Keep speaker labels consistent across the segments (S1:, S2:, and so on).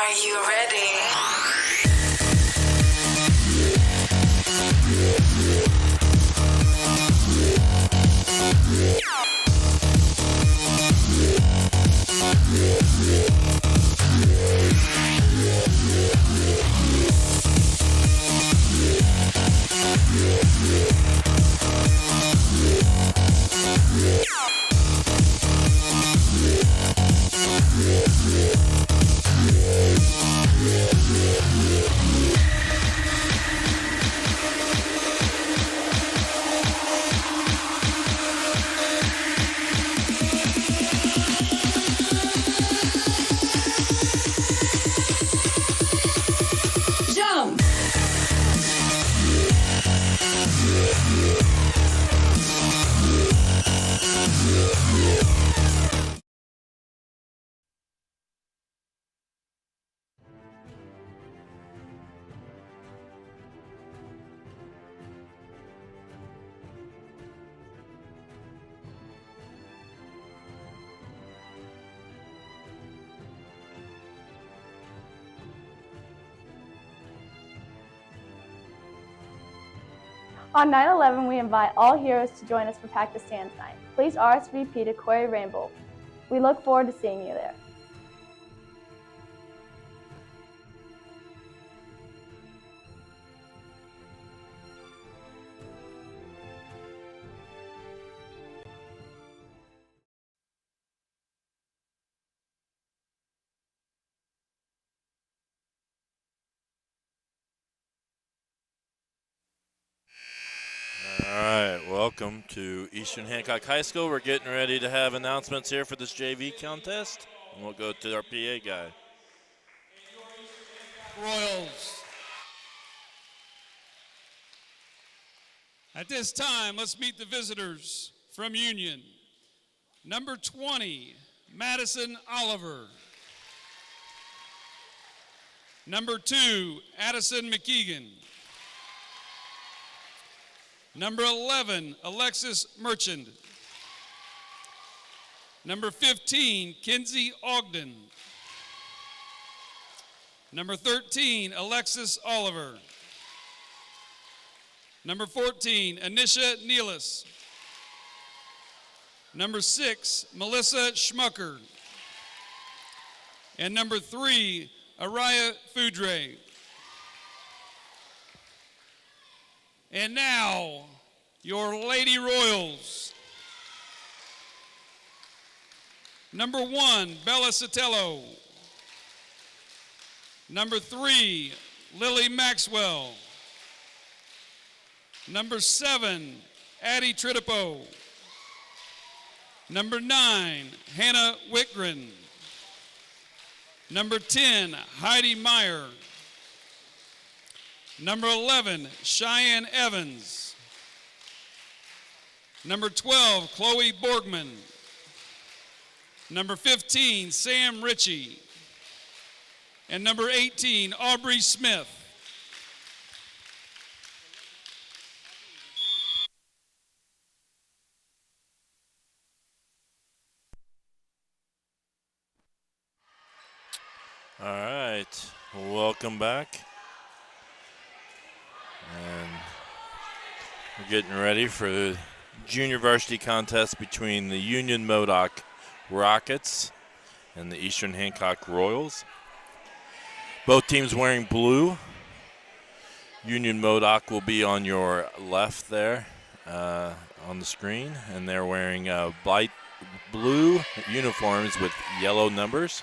S1: Are you ready?
S2: On 9/11, we invite all heroes to join us for Pack the Stands Night. Please RSVP to Quarry Rainbow. We look forward to seeing you there.
S3: All right, welcome to Eastern Hancock High School. We're getting ready to have announcements here for this JV contest, and we'll go to our PA guy.
S4: Royals. At this time, let's meet the visitors from Union. Number 20, Madison Oliver. Number 2, Addison McKeegan. Number 11, Alexis Merchant. Number 15, Kinsey Ogden. Number 13, Alexis Oliver. Number 14, Anisha Nealis. Number 6, Melissa Schmucker. And number 3, Araya Foudre. And now, your Lady Royals. Number 1, Bella Sotelo. Number 3, Lily Maxwell. Number 7, Addie Tritipo. Number 9, Hannah Whitgren. Number 10, Heidi Meyer. Number 11, Cheyenne Evans. Number 12, Chloe Borgman. Number 15, Sam Ritchie. And number 18, Aubrey Smith.
S3: All right, welcome back. And we're getting ready for the junior varsity contest between the Union Modoc Rockets and the Eastern Hancock Royals. Both teams wearing blue. Union Modoc will be on your left there on the screen, and they're wearing light blue uniforms with yellow numbers.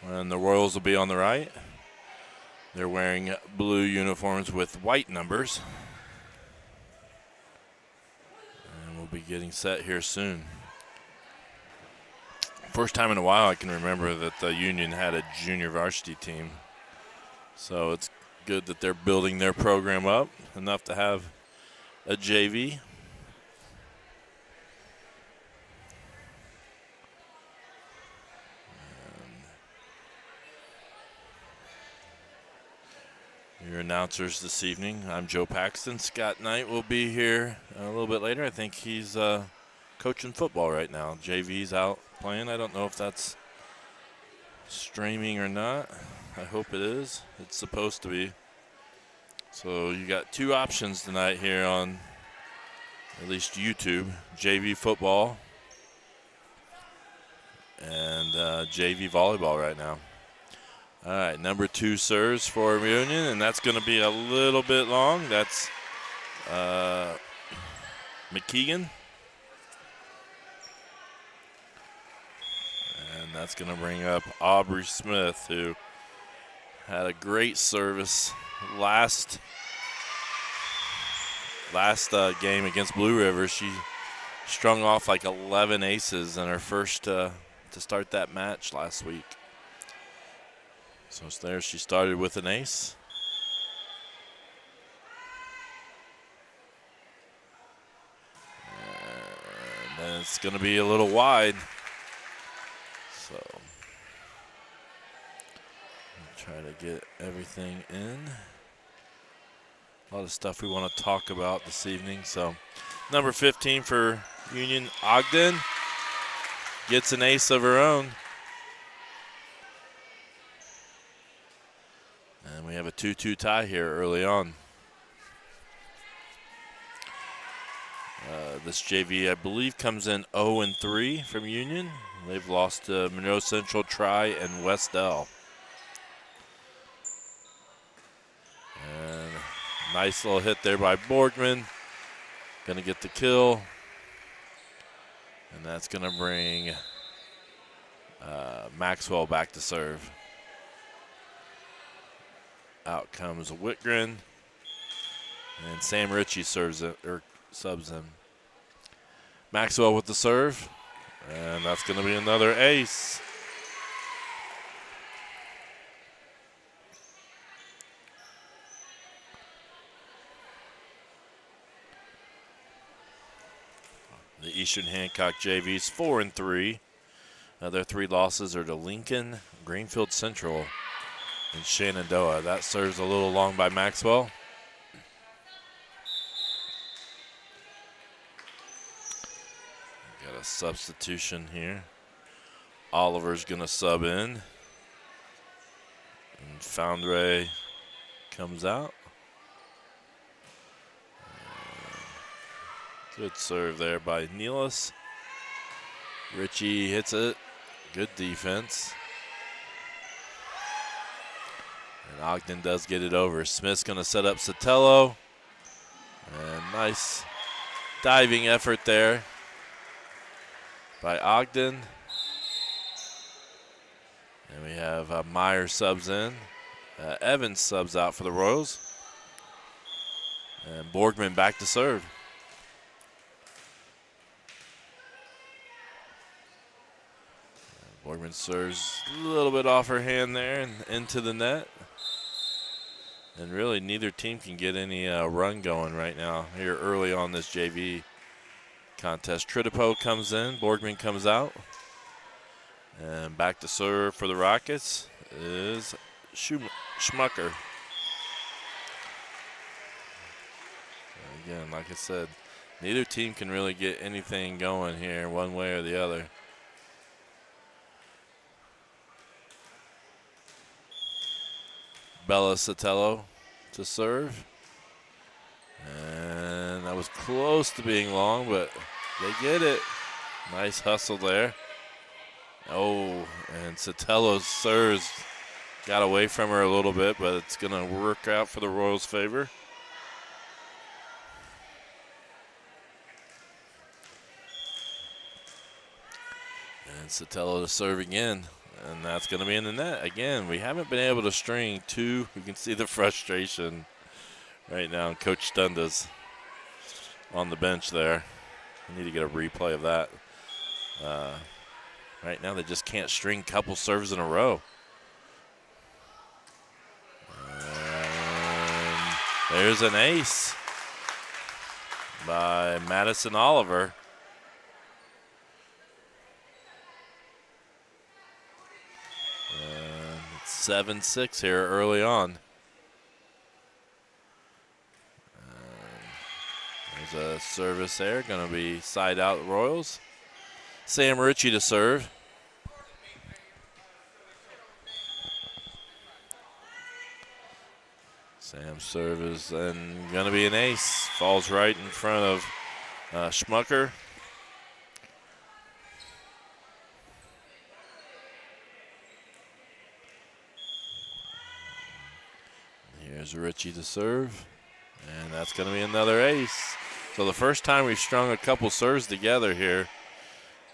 S3: And the Royals will be on the right. They're wearing blue uniforms with white numbers. And we'll be getting set here soon. First time in a while I can remember that the Union had a junior varsity team. So it's good that they're building their program up enough to have a JV. Your announcers this evening, I'm Joe Paxton. Scott Knight will be here a little bit later. I think he's coaching football right now. JV's out playing. I don't know if that's streaming or not. I hope it is. It's supposed to be. So you got two options tonight here on at least YouTube. JV football and JV volleyball right now. All right, number 2 serves for Union, and that's going to be a little bit long. That's McKeegan. And that's going to bring up Aubrey Smith, who had a great service last game against Blue River. She strung off like 11 aces in her first to start that match last week. So there she started with an ace. And then it's going to be a little wide. So try to get everything in. A lot of stuff we want to talk about this evening. So number 15 for Union, Ogden, gets an ace of her own. And we have a 2-2 tie here early on. This JV, I believe, comes in 0-3 from Union. They've lost to Monroe Central, Tri, and Westell. And nice little hit there by Borgman. Going to get the kill. And that's going to bring Maxwell back to serve. Out comes Whitgren. And Sam Ritchie serves it, or subs him. Maxwell with the serve. And that's going to be another ace. The Eastern Hancock JV's 4-3. Their 3 losses are to Lincoln, Greenfield Central, and Shenandoah. That serves a little long by Maxwell. Got a substitution here. Oliver's going to sub in. And Foundry comes out. Good serve there by Nealis. Ritchie hits it. Good defense. And Ogden does get it over. Smith's going to set up Sotelo. And nice diving effort there by Ogden. And we have Meyer subs in. Evans subs out for the Royals. And Borgman back to serve. Borgman serves a little bit off her hand there and into the net. And really neither team can get any run going right now here early on this JV contest. Tritipo comes in, Borgman comes out. And back to serve for the Rockets is Schmucker. Again, like I said, neither team can really get anything going here one way or the other. Bella Sotelo to serve. And that was close to being long, but they get it. Nice hustle there. Oh, and Sotelo's serves got away from her a little bit, but it's going to work out for the Royals' favor. And Sotelo to serve again. And that's going to be in the net. Again, we haven't been able to string 2. You can see the frustration right now. Coach Stunda's on the bench there. I need to get a replay of that. Right now, they just can't string couple serves in a row. And there's an ace by Madison Oliver. 7-6 here early on. There's a service there, going to be side out Royals. Sam Ritchie to serve. Sam's serve is then going to be an ace. Falls right in front of Schmucker. Here's Richie to serve. And that's going to be another ace. So the first time we've strung a couple serves together here.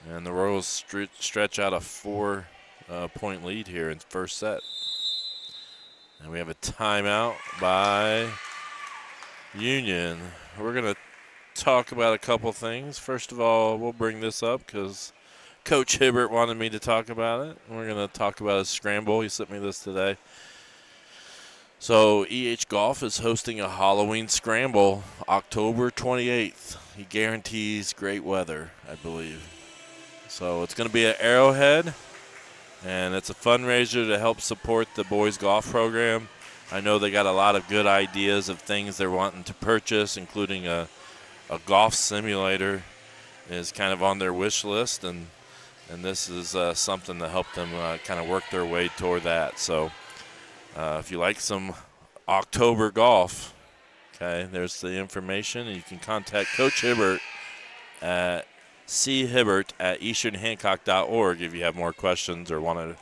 S3: And the Royals stretch out a 4-point lead here in first set. And we have a timeout by Union. We're going to talk about a couple things. First of all, we'll bring this up because Coach Hibbert wanted me to talk about it. We're going to talk about a scramble. He sent me this today. So EH Golf is hosting a Halloween scramble October 28th. He guarantees great weather, I believe. So it's going to be at Arrowhead, and it's a fundraiser to help support the boys golf program. I know they got a lot of good ideas of things they're wanting to purchase, including a golf simulator is kind of on their wish list, and this is something to help them kind of work their way toward that. So if you like some October golf, okay, there's the information, and you can contact Coach Hibbert at chibbert@easternhancock.org if you have more questions or wanted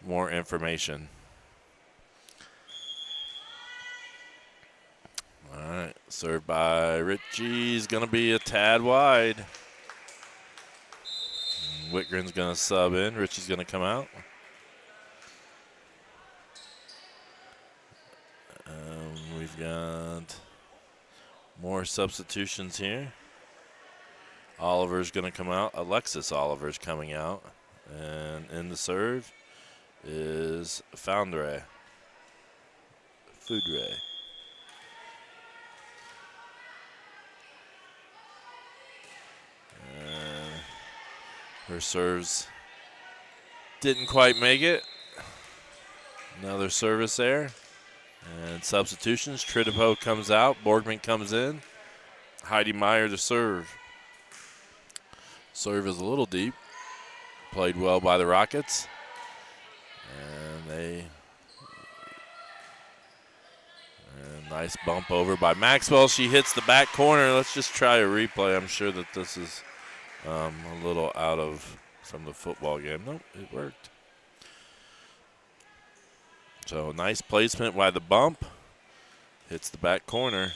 S3: more information. All right, served by Richie's going to be a tad wide. Whitgren's going to sub in. Richie's going to come out. We've got more substitutions here. Oliver's going to come out. Alexis Oliver's coming out. And in the serve is Foudre. And her serves didn't quite make it. Another service there. And substitutions. Tritipo comes out. Borgman comes in. Heidi Meyer to serve. Serve is a little deep. Played well by the Rockets. And nice bump over by Maxwell. She hits the back corner. Let's just try a replay. I'm sure that this is a little out of from the football game. Nope, it worked. So nice placement by the bump. Hits the back corner.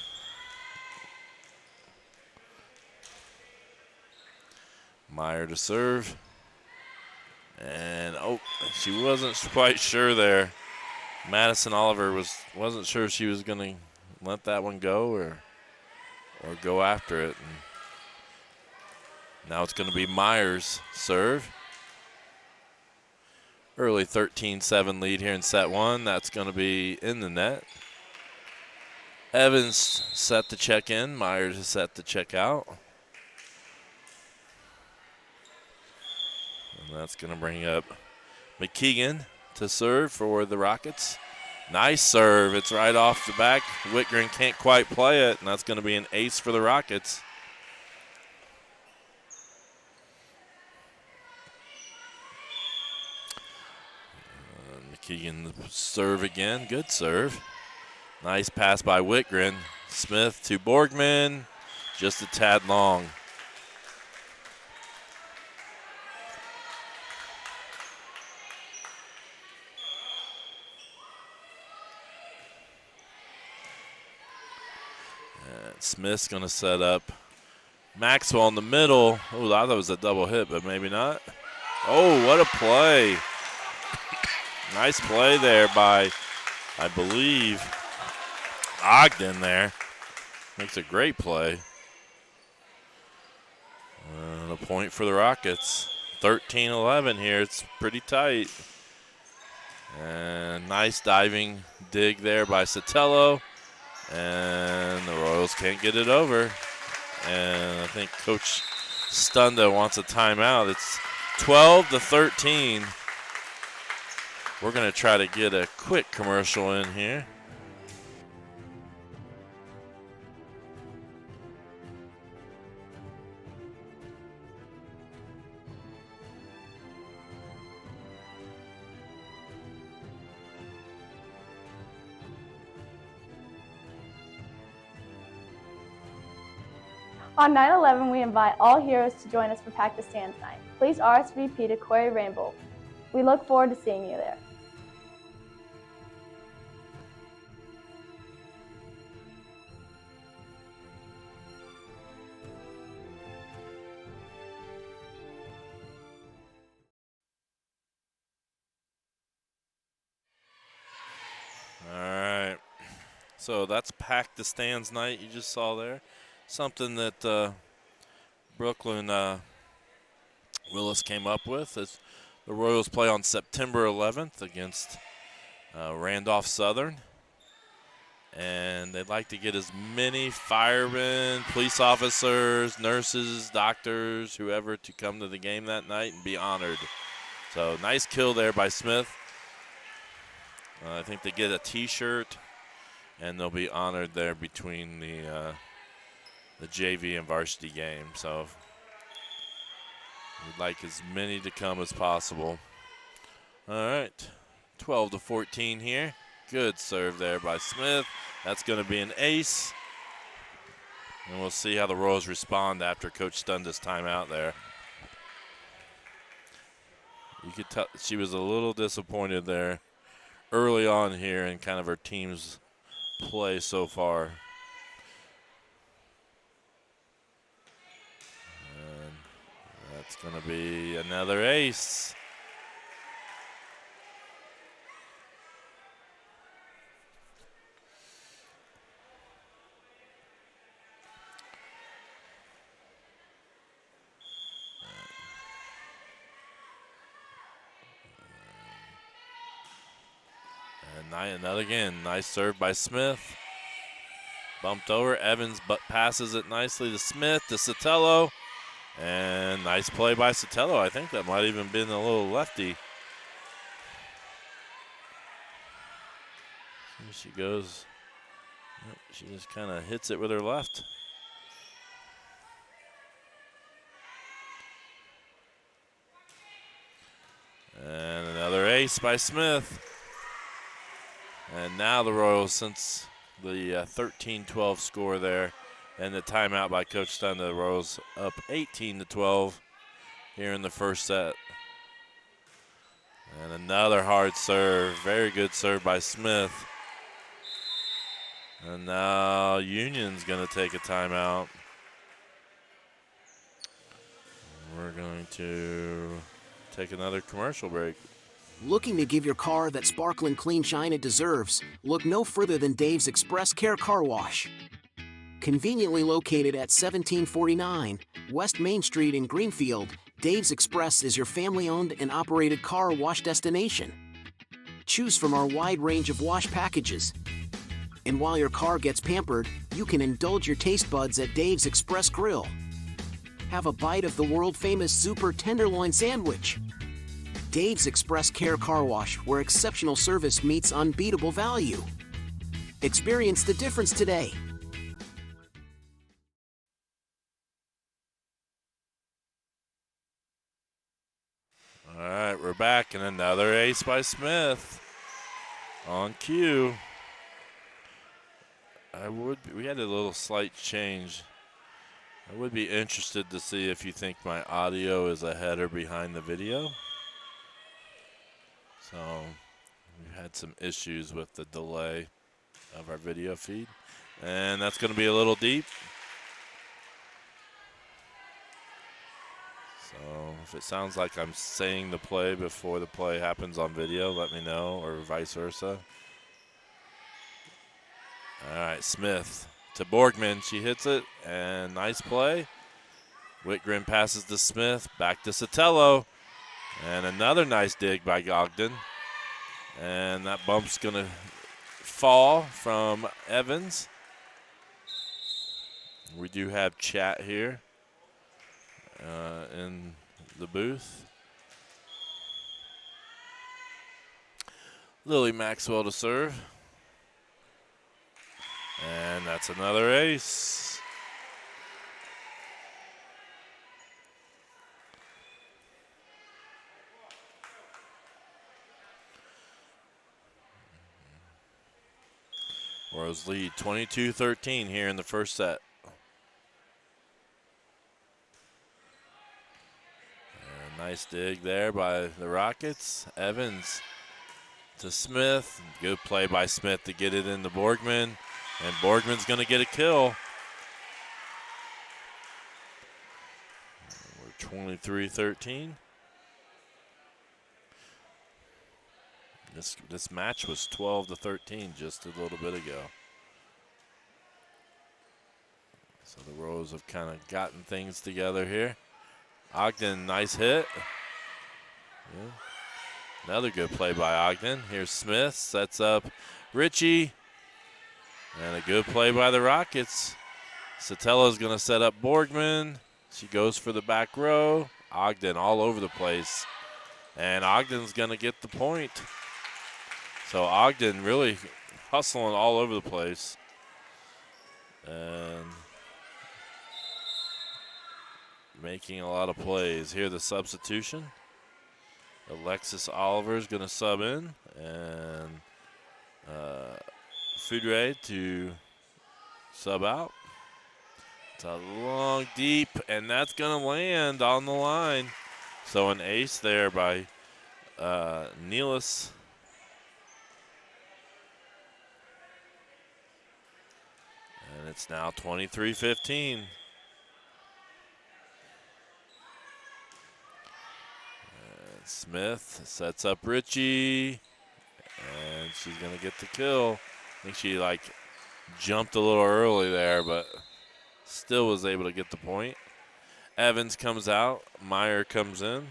S3: Meyer to serve. And, she wasn't quite sure there. Madison Oliver wasn't sure if she was going to let that one go or go after it. And now it's going to be Meyer's serve. Early 13-7 lead here in set one. That's going to be in the net. Evans set to check in. Myers is set to check out. And that's going to bring up McKeegan to serve for the Rockets. Nice serve. It's right off the back. Whitgren can't quite play it, and that's going to be an ace for the Rockets. McKeegan serve again. Good serve. Nice pass by Whitgren. Smith to Borgman. Just a tad long. Smith's going to set up Maxwell in the middle. Oh, I thought it was a double hit, but maybe not. Oh, what a play. Nice play there by, I believe, Ogden there. Makes a great play. And a point for the Rockets. 13-11 here. It's pretty tight. And nice diving dig there by Sotelo. And the Royals can't get it over. And I think Coach Stunda wants a timeout. It's 12-13. We're going to try to get a quick commercial in here.
S2: On 9/11, we invite all heroes to join us for Pack the Stands night. Please RSVP to Quarry Rainbow. We look forward to seeing you there.
S3: All right. So that's Pack the Stands night you just saw there. Something that Brooklyn Willis came up with. As the Royals play on September 11th against Randolph Southern. And they'd like to get as many firemen, police officers, nurses, doctors, whoever to come to the game that night and be honored. So nice kill there by Smith. I think they get a T-shirt, and they'll be honored there between the JV and varsity game. So we'd like as many to come as possible. All right, 12-14 here. Good serve there by Smith. That's going to be an ace. And we'll see how the Royals respond after Coach stunned his timeout there. You could tell she was a little disappointed there early on here in kind of her team's play so far. And that's going to be another ace. Another again, nice serve by Smith. Bumped over, Evans but passes it nicely to Smith, to Sotelo. And nice play by Sotelo. I think that might even been a little lefty. Here she goes. She just kind of hits it with her left. And another ace by Smith. And now the Royals, since the 13-12 score there and the timeout by Coach Stun, the Royals up 18-12 here in the first set. And another hard serve. Very good serve by Smith. And now Union's going to take a timeout. We're going to take another commercial break.
S5: Looking to give your car that sparkling clean shine it deserves? Look no further than Dave's Express Care Car Wash. Conveniently located at 1749 West Main Street in Greenfield, Dave's Express is your family-owned and operated car wash destination. Choose from our wide range of wash packages. And while your car gets pampered, you can indulge your taste buds at Dave's Express Grill. Have a bite of the world-famous Super Tenderloin Sandwich. Dave's Express Care Car Wash, where exceptional service meets unbeatable value. Experience the difference today.
S3: All right, we're back, and another ace by Smith on cue. We had a little slight change. I would be interested to see if you think my audio is ahead or behind the video. So we had some issues with the delay of our video feed. And that's going to be a little deep. So if it sounds like I'm saying the play before the play happens on video, let me know, or vice versa. All right, Smith to Borgman. She hits it, and nice play. Whitgren passes to Smith, back to Sotelo. And another nice dig by Ogden. And that bump's going to fall from Evans. We do have chat here in the booth. Lily Maxwell to serve. And that's another ace. Royals lead 22-13 here in the first set. Nice dig there by the Rockets. Evans to Smith. Good play by Smith to get it into Borgman. And Borgman's going to get a kill. We're 23-13. This match was 12-13 just a little bit ago. So the Royals have kind of gotten things together here. Ogden, nice hit. Yeah. Another good play by Ogden. Here's Smith, sets up Ritchie. And a good play by the Rockets. Sotela's going to set up Borgman. She goes for the back row. Ogden all over the place. And Ogden's going to get the point. So Ogden really hustling all over the place. And making a lot of plays. Here the substitution. Alexis Oliver is going to sub in. And Foudre to sub out. It's a long, deep, and that's going to land on the line. So an ace there by Nealis. And it's now 23-15. Smith sets up Ritchie, and she's going to get the kill. I think she, jumped a little early there, but still was able to get the point. Evans comes out. Meyer comes in.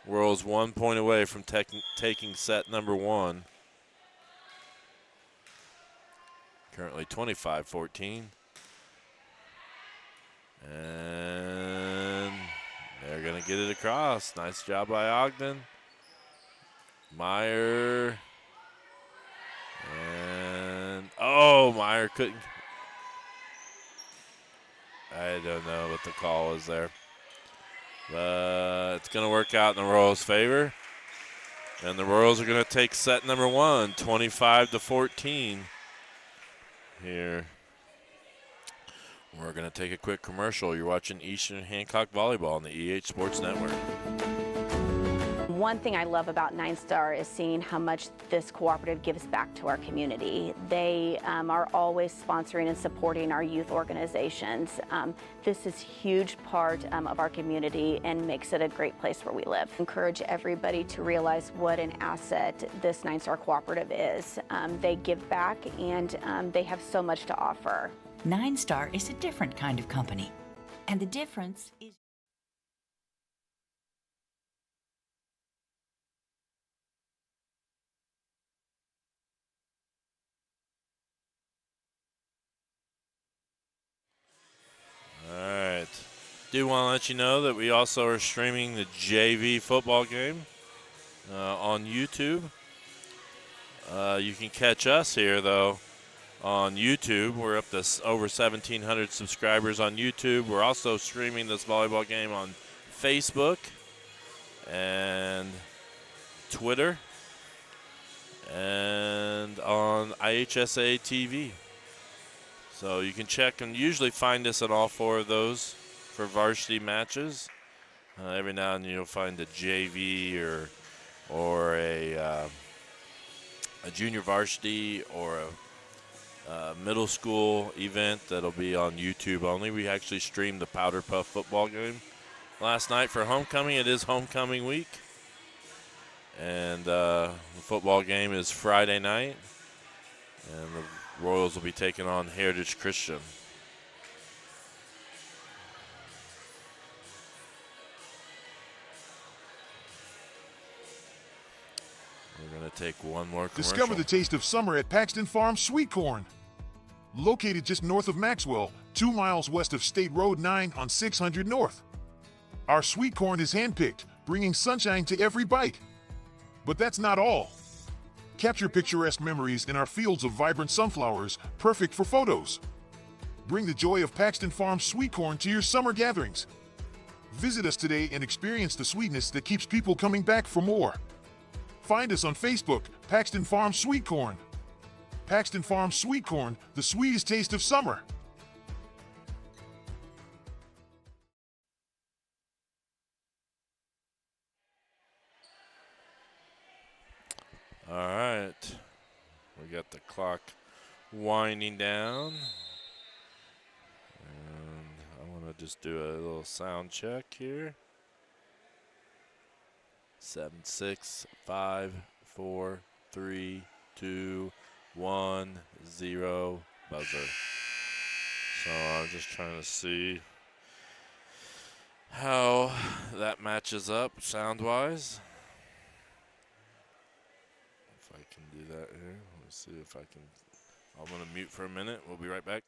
S3: Royals 1 point away from taking set number one. Currently 25-14. And they're going to get it across. Nice job by Ogden. Meyer. And, Meyer couldn't. I don't know what the call was there. But it's going to work out in the Royals' favor. And the Royals are going to take set number one, 25-14 here. We're going to take a quick commercial. You're watching Eastern Hancock Volleyball on the EH Sports Network.
S6: One thing I love about 9 Star is seeing how much this cooperative gives back to our community. They are always sponsoring and supporting our youth organizations. This is a huge part of our community and makes it a great place where we live. Encourage everybody to realize what an asset this 9 Star cooperative is. They give back and they have so much to offer.
S7: 9 Star is a different kind of company, and the difference is
S3: All right. Do want to let you know that we also are streaming the JV football game on YouTube. You can catch us here, though, on YouTube. We're up to over 1,700 subscribers on YouTube. We're also streaming this volleyball game on Facebook and Twitter and on IHSA TV. So you can check and usually find us on all 4 of those for varsity matches. Every now and then you'll find a JV or a junior varsity or a middle school event that'll be on YouTube only. We actually streamed the Powder Puff football game last night for homecoming. It is homecoming week. And the football game is Friday night. And the Royals will be taking on Heritage Christian. We're going to take one more commercial.
S8: Discover the taste of summer at Paxton Farms Sweet Corn. Located just north of Maxwell, 2 miles west of State Road 9 on 600 North. Our sweet corn is handpicked, bringing sunshine to every bite. But that's not all. Capture picturesque memories in our fields of vibrant sunflowers, perfect for photos. Bring the joy of Paxton Farms Sweet Corn to your summer gatherings. Visit us today and experience the sweetness that keeps people coming back for more. Find us on Facebook, Paxton Farms Sweet Corn. Paxton Farms Sweet Corn, the sweetest taste of summer.
S3: All right. We got the clock winding down. And I want to just do a little sound check here. 7, 6, 5, 4, 3, 2, 1, 0, buzzer. So I'm just trying to see how that matches up sound-wise. If I can do that here. Let's see if I can. I'm going to mute for a minute. We'll be right back.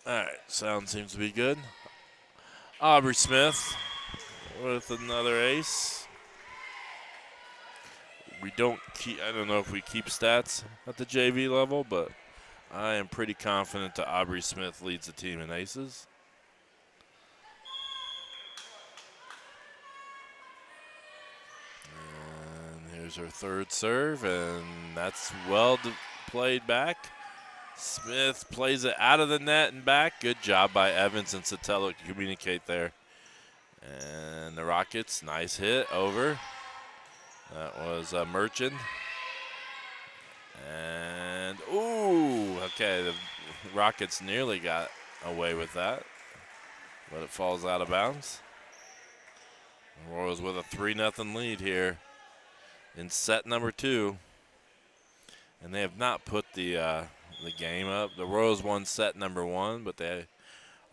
S3: All right, sound seems to be good. Aubrey Smith with another ace. We don't keep, I don't know if we keep stats at the JV level, but I am pretty confident that Aubrey Smith leads the team in aces. And here's her third serve, and that's well played back. Smith plays it out of the net and back. Good job by Evans and Sotelo to communicate there. And the Rockets, nice hit over. That was Merchant. And, ooh, okay, the Rockets nearly got away with that, but it falls out of bounds. The Royals with a 3-0 lead here in set number 2. And they have not put the game up. The Royals won set number 1, but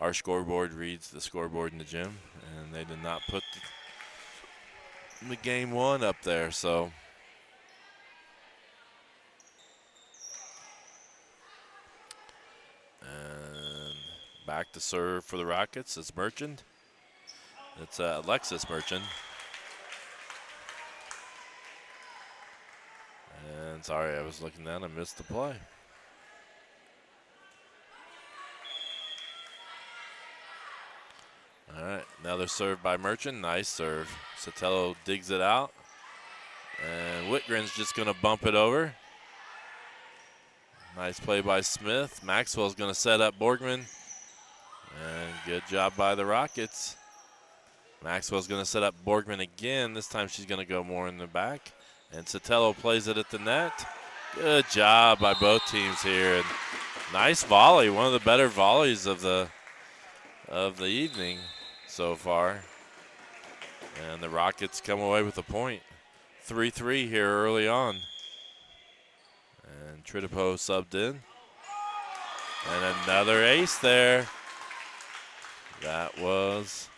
S3: our scoreboard reads the scoreboard in the gym, and they did not put the game 1 up there. So and back to serve for the Rockets. It's Merchant. It's Alexis Merchant. And sorry, I was looking down. I missed the play. All right, another serve by Merchant. Nice serve. Sotelo digs it out. And Whitgren's just going to bump it over. Nice play by Smith. Maxwell's going to set up Borgman. And good job by the Rockets. Maxwell's going to set up Borgman again. This time she's going to go more in the back. And Sotelo plays it at the net. Good job by both teams here. And nice volley. One of the better volleys of the evening so far. And the Rockets come away with a point. 3-3 here early on. And Tritipo subbed in. And another ace there. That was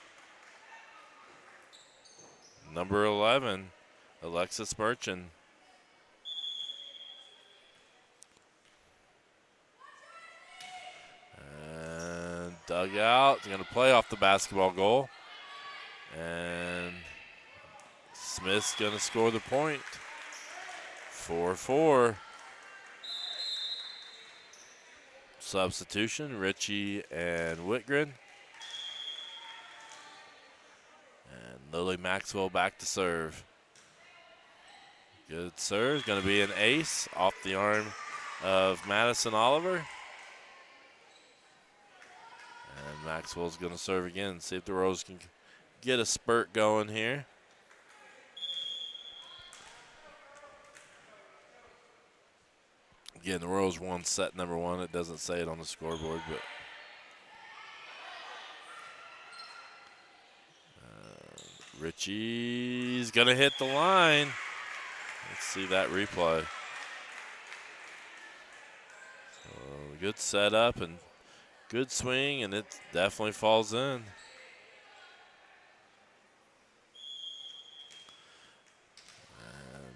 S3: number 11, Alexis Merchant. And dug out. He's going to play off the basketball goal. And Smith's going to score the point. 4-4. Substitution, Ritchie and Whitgren. And Lily Maxwell back to serve. Good serve, going to be an ace off the arm of Madison Oliver. And Maxwell's going to serve again, see if the Rose can get a spurt going here. Again, the Royals won set number 1. It doesn't say it on the scoreboard, but Ritchie's going to hit the line. Let's see that replay. So, good setup and good swing, and it definitely falls in. And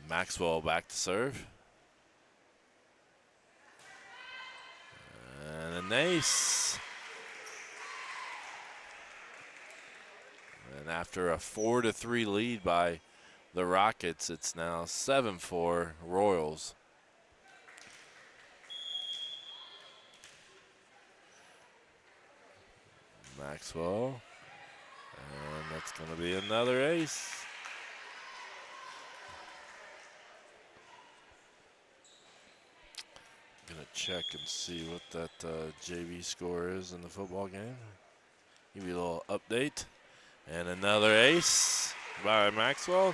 S3: Maxwell back to serve. And an ace. And after a 4-3 lead by the Rockets, it's now 7-4 Royals. Maxwell, and that's going to be another ace. Gonna check and see what that JV score is in the football game. Give you a little update. And another ace by Maxwell.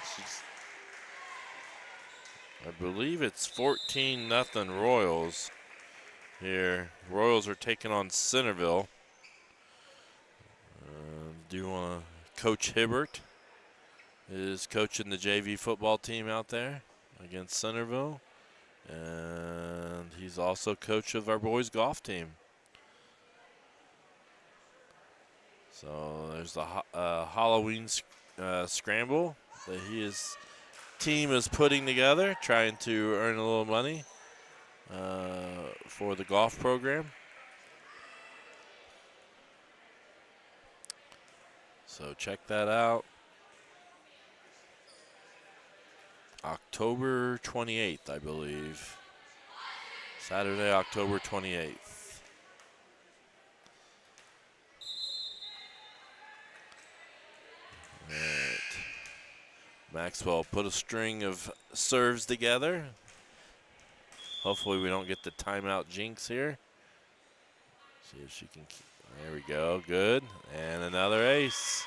S3: I believe it's 14-0 Royals here. Royals are taking on Centerville. Do you want to, Coach Hibbert is coaching the JV football team out there against Centerville. And he's also coach of our boys golf team. So there's the Halloween scramble that his team is putting together, trying to earn a little money for the golf program. So check that out. October 28th, I believe. Saturday, October 28th. All right. Maxwell put a string of serves together. Hopefully we don't get the timeout jinx here. See if she can keep. There we go. Good. And another ace.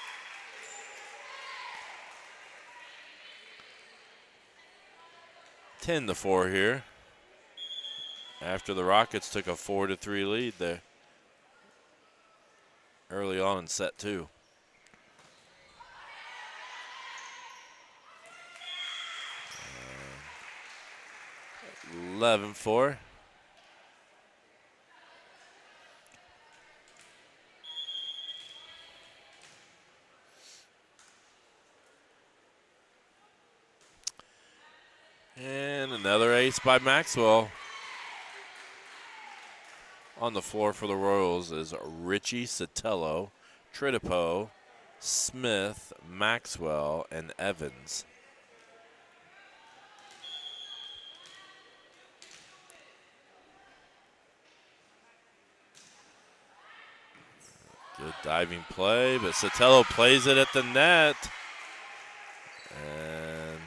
S3: Ten to 4 here. After the Rockets took a 4-3 lead there early on in set 2. Uh, 11-4. And another ace by Maxwell. On the floor for the Royals is Richie, Sotelo, Tritipo, Smith, Maxwell, and Evans. Good diving play, but Sotelo plays it at the net. And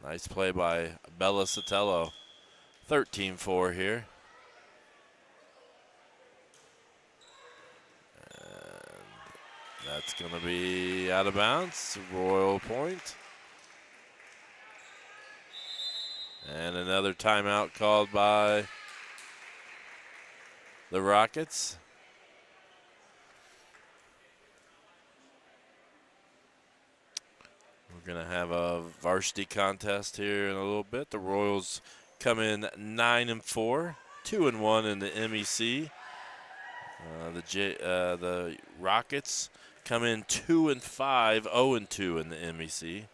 S3: nice play by Bella Sotelo. 13-4 here. And that's going to be out of bounds. Royal point. And another timeout called by the Rockets. We're going to have a varsity contest here in a little bit. The Royals come in 9-4, 2-1 in the MEC. The Rockets come in 2-5, 0-2 in the MEC.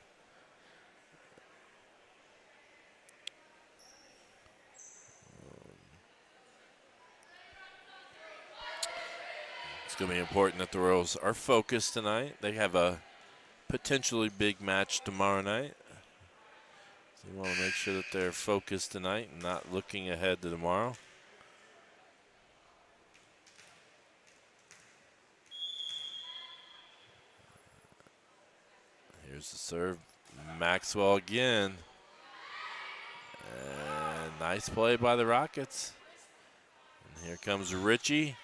S3: It's going to be important that the Royals are focused tonight. They have a potentially big match tomorrow night. So you want to make sure that they're focused tonight and not looking ahead to tomorrow. Here's the serve. Maxwell again. And nice play by the Rockets. And here comes Richie.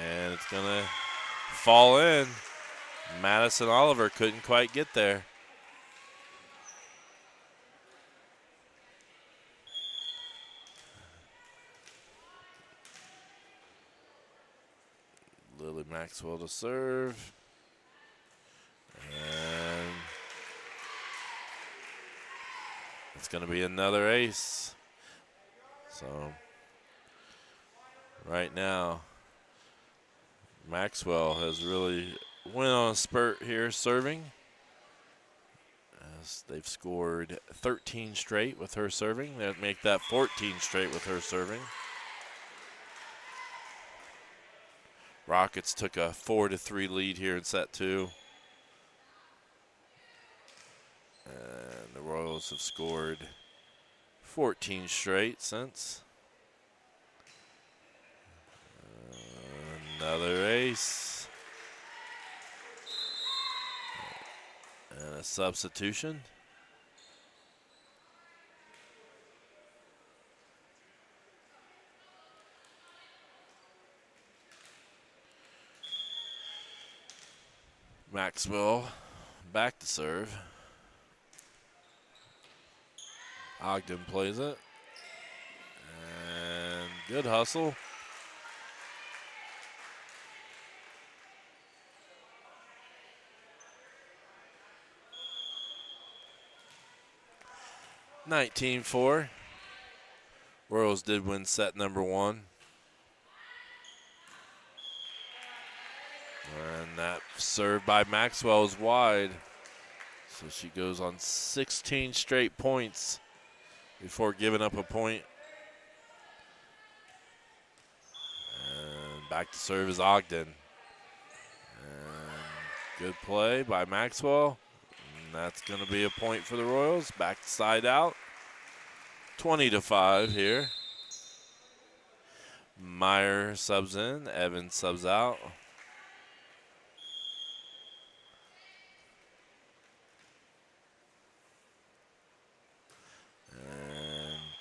S3: And it's going to fall in. Madison Oliver couldn't quite get there. Lily Maxwell to serve. And it's going to be another ace. So right now, Maxwell has really went on a spurt here serving, as they've scored 13 straight with her serving. They'll make that 14 straight with her serving. Rockets took a 4-3 lead here in set 2. And the Royals have scored 14 straight since. Another ace. And a substitution. Maxwell back to serve. Ogden plays it. And good hustle. (19-4). Royals did win set number 1. And that serve by Maxwell is wide. So she goes on 16 straight points before giving up a point. And back to serve is Ogden. And good play by Maxwell. And that's going to be a point for the Royals. Back to side out. 20-5 here. Meyer subs in. Evans subs out.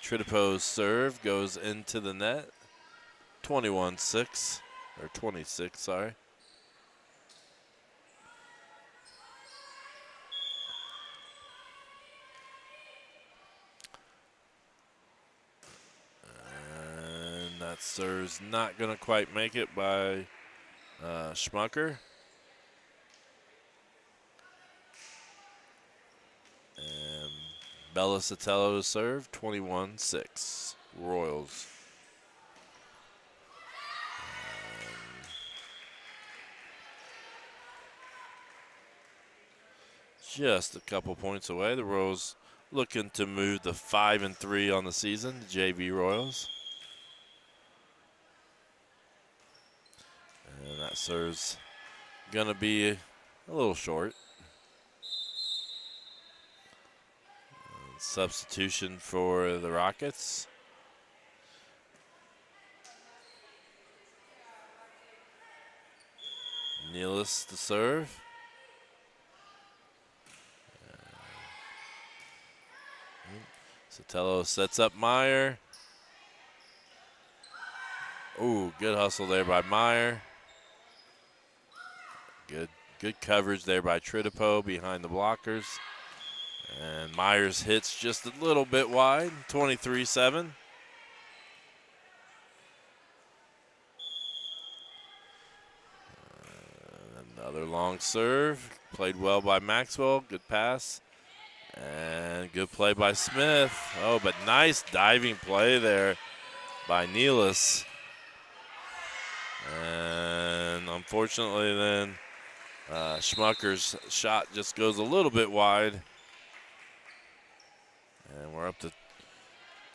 S3: Tritipo's serve goes into the net. 21-6, or 26, sorry. And that serve's not going to quite make it by Schmucker. And Bella Sotelo to serve, 21-6, Royals. Just a couple points away. The Royals looking to move to 5-3 on the season, the JV Royals. And that serves gonna be a little short. Substitution for the Rockets. Nealis to serve. Sotelo sets up Meyer. Ooh, good hustle there by Meyer. Good coverage there by Tritipo behind the blockers. And Myers hits just a little bit wide, 23-7. Another long serve, played well by Maxwell, good pass. And good play by Smith. Oh, but nice diving play there by Nealis. And unfortunately then, Schmucker's shot just goes a little bit wide. And we're up to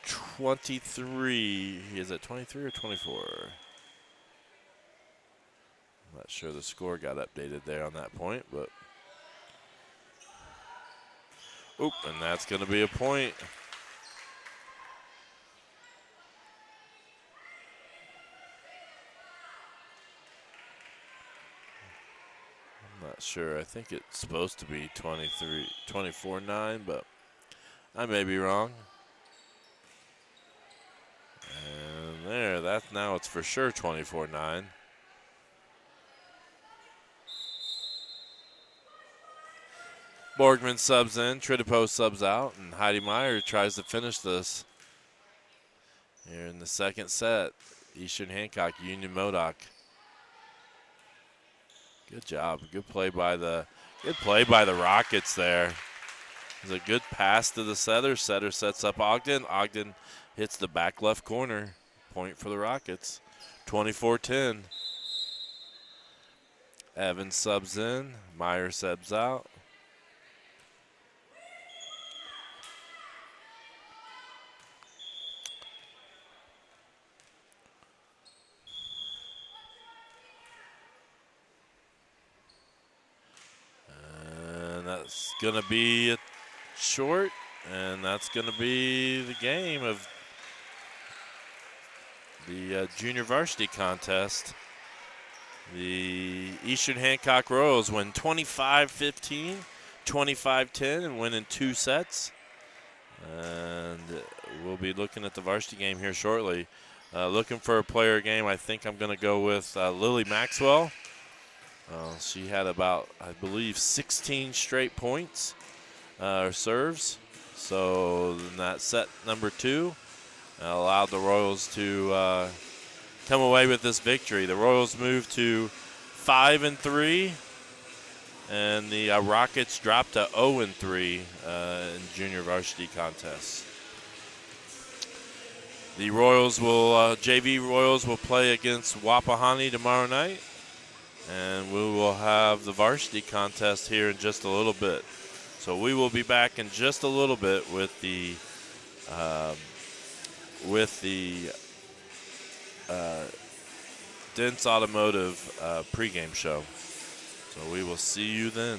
S3: 23. Is it 23 or 24? I'm not sure the score got updated there on that point, but. Oop, and that's going to be a point. I'm not sure. I think it's supposed to be 24-9, but I may be wrong. And there, now it's for sure 24-9. Borgman subs in, Tritipo subs out, and Heidi Meyer tries to finish this here in the second set. Eastern Hancock, Union Modoc. Good job. Good play by the Rockets there. It's a good pass to the setter. Setter sets up Ogden. Ogden hits the back left corner. Point for the Rockets. 24-10. Evans subs in. Meyer subs out. It's going to be short, and that's going to be the game of the junior varsity contest. The Eastern Hancock Royals win 25-15, 25-10, and win in 2 sets. And we'll be looking at the varsity game here shortly. Looking for a player game, I think I'm going to go with Lily Maxwell. She had about, I believe, 16 straight points or serves. So in that set number 2, allowed the Royals to come away with this victory. The Royals moved to 5-3, and the Rockets dropped to 0-3 in junior varsity contests. The Royals will, JV Royals will play against Wapahani tomorrow night, and we will have the varsity contest here in just a little bit. So we will be back in just a little bit with the Dents Automotive pregame show. So we will see you then.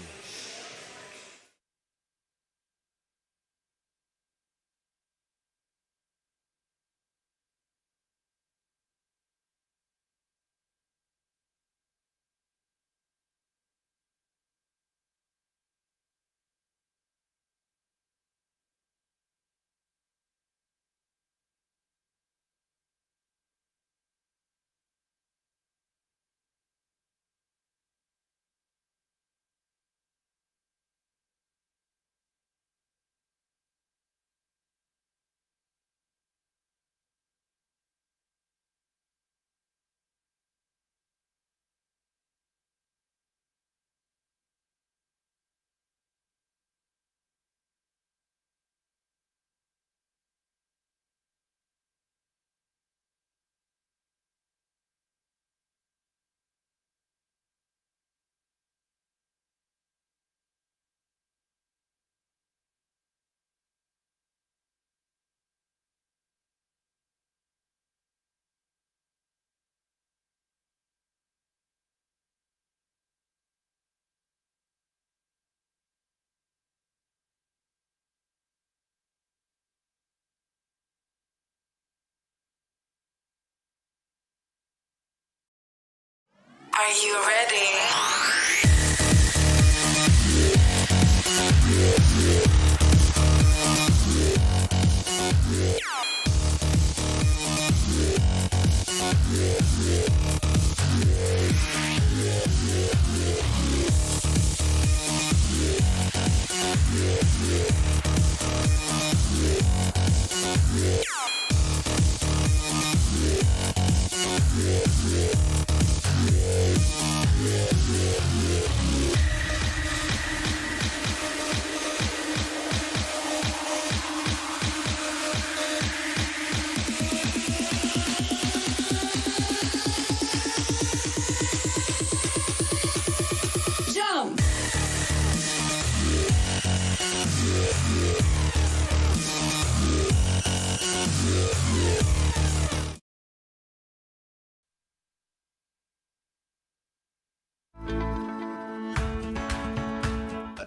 S1: Are you ready?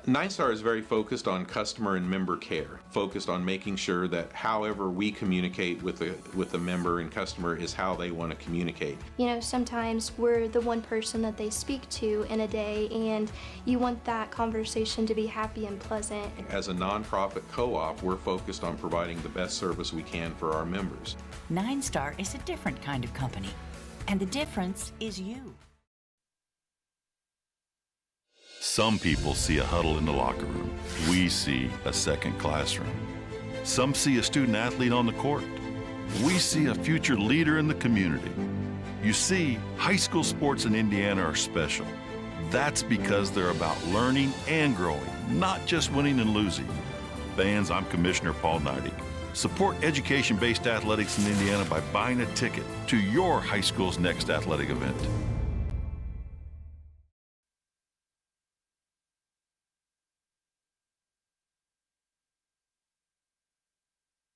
S9: Nine Star is very focused on customer and member care, focused on making sure that however we communicate with the member and customer is how they want to communicate.
S10: You know, sometimes we're the one person that they speak to in a day, and you want that conversation to be happy and pleasant.
S9: As a nonprofit co-op, we're focused on providing the best service we can for our members.
S7: Nine Star is a different kind of company, and the difference is you.
S11: Some people see a huddle in the locker room. We see a second classroom. Some see a student athlete on the court. We see a future leader in the community. You see, high school sports in Indiana are special. That's because they're about learning and growing, not just winning and losing. Fans, I'm Commissioner Paul Neidig. Support education-based athletics in Indiana by buying a ticket to your high school's next athletic event.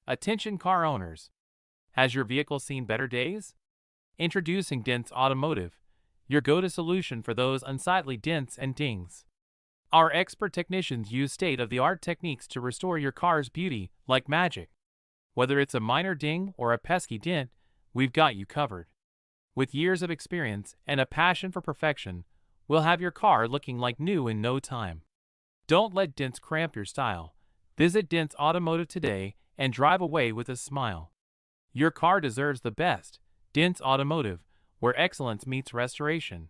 S12: Attention car owners. Has your vehicle seen better days? Introducing Dents Automotive, your go-to solution for those unsightly dents and dings. Our expert technicians use state-of-the-art techniques to restore your car's beauty like magic. Whether it's a minor ding or a pesky dent, we've got you covered. With years of experience and a passion for perfection, we'll have your car looking like new in no time. Don't let dents cramp your style. Visit Dents Automotive today and drive away with a smile. Your car deserves the best. Dents Automotive, where excellence meets restoration.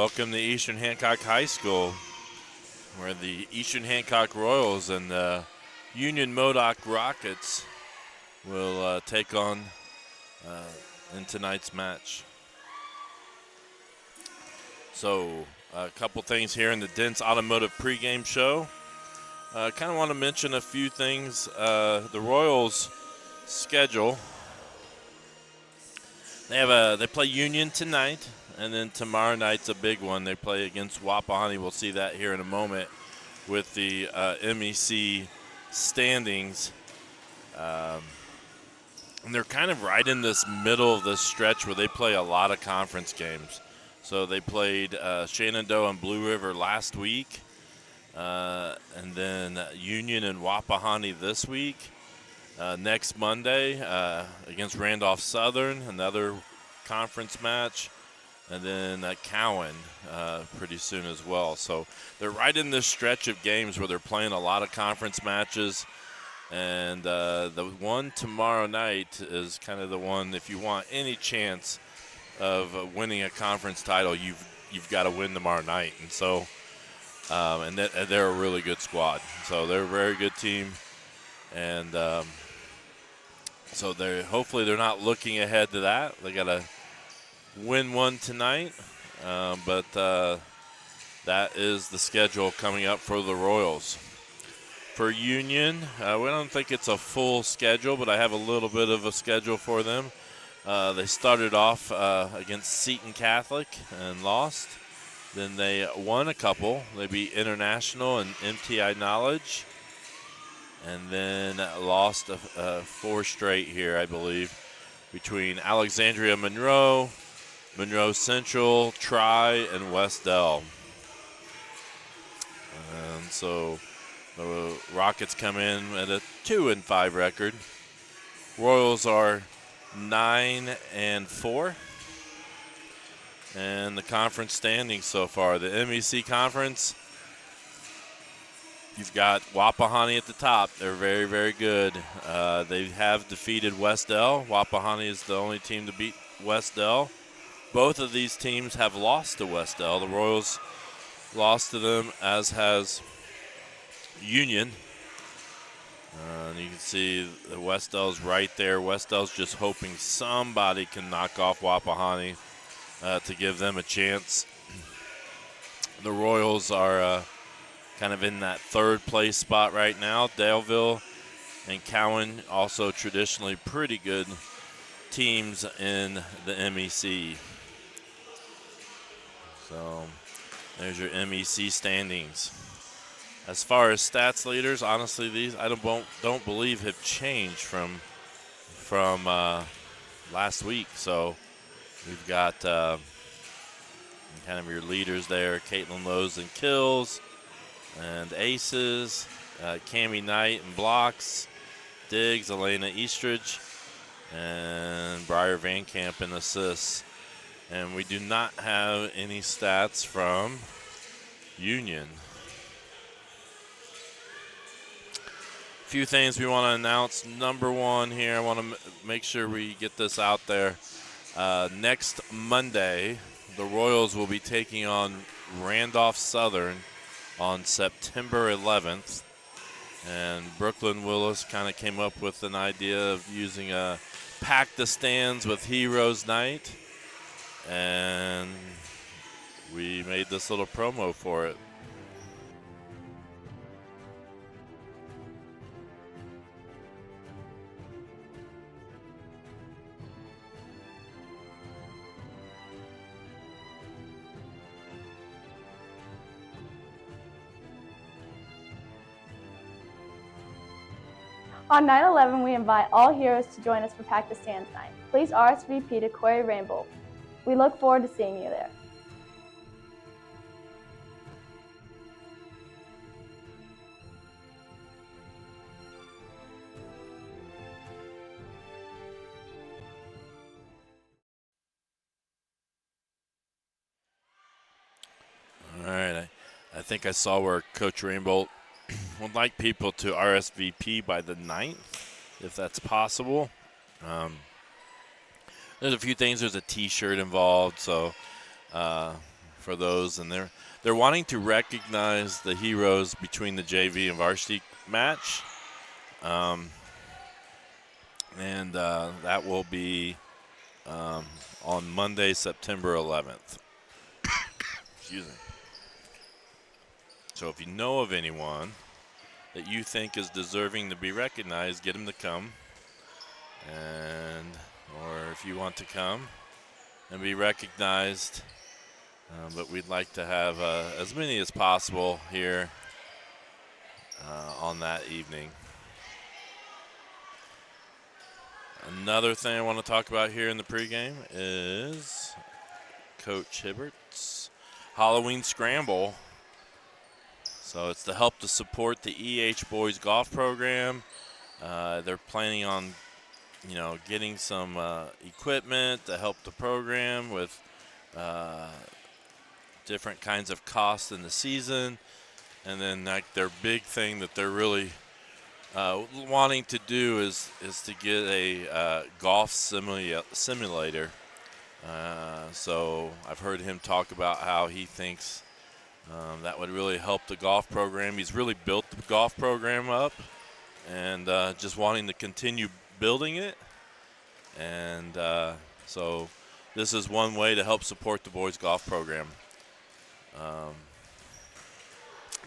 S3: Welcome to Eastern Hancock High School, where the Eastern Hancock Royals and the Union Modoc Rockets will take on in tonight's match. So a couple things here in the Dents Automotive pregame show. Kind of want to mention a few things. The Royals' schedule. They play Union tonight, and then tomorrow night's a big one. They play against Wapahani. We'll see that here in a moment with the MEC standings. And they're kind of right in this middle of this stretch where they play a lot of conference games. So they played Shenandoah and Blue River last week, and then Union and Wapahani this week. Next Monday against Randolph Southern, another conference match, and then Cowan pretty soon as well. So they're right in this stretch of games where they're playing a lot of conference matches. And the one tomorrow night is kind of the one, if you want any chance of winning a conference title, you've got to win tomorrow night. And so, and they're a really good squad. So they're a very good team. And so hopefully they're not looking ahead to that. They got to win one tonight. But that is the schedule coming up for the Royals. For Union, we don't think it's a full schedule, but I have a little bit of a schedule for them. They started off against Seton Catholic and lost. Then they won a couple. They beat International and MTI Knowledge. And then lost 4 straight here, I believe, between Alexandria Monroe, Monroe Central, Tri, and West Dell. And so the Rockets come in at a 2-5 record. Royals are 9-4. And the conference standings so far. The MEC conference, you've got Wapahani at the top. They're very, very good. They have defeated West Dell. Wapahani is the only team to beat West Dell. Both of these teams have lost to West Dell. The Royals lost to them, as has Union. And you can see the West Dell's right there. West Dell's just hoping somebody can knock off Wapahani to give them a chance. The Royals are kind of in that third place spot right now. Daleville and Cowan, also traditionally pretty good teams in the MEC. So there's your MEC standings. As far as stats leaders, honestly, these I don't believe have changed from last week. So we've got kind of your leaders there: Caitlin Lowe's in kills and aces, Cammie Knight in blocks, Diggs, Elena Eastridge, and Briar Van Camp in assists. And we do not have any stats from Union. Few things we want to announce. Number one here, I want to make sure we get this out there. Next Monday, the Royals will be taking on Randolph Southern on September 11th. And Brooklyn Willis kind of came up with an idea of using a Pack the Stands with Heroes Night. And we made this little promo for it.
S2: On 9/11, we invite all heroes to join us for Pack the Stands Night. Please RSVP to Corey Rainbow. We look forward to seeing you there.
S3: All right, I think I saw where Coach Rainbolt would like people to RSVP by the 9th, if that's possible. There's a few things. There's a T-shirt involved, so for those, and they're wanting to recognize the heroes between the JV and varsity match. And that will be on Monday, September 11th. Excuse me. So if you know of anyone that you think is deserving to be recognized, get them to come. Or if you want to come and be recognized, but we'd like to have as many as possible here on that evening. Another thing I want to talk about here in the pregame is Coach Hibbert's Halloween Scramble. So it's to help to support the EH Boys Golf Program. They're planning on, getting some equipment to help the program with different kinds of costs in the season. And then their big thing that they're really wanting to do is to get a golf simulator. So I've heard him talk about how he thinks that would really help the golf program. He's really built the golf program up, and just wanting to continue building it. And so this is one way to help support the boys golf program.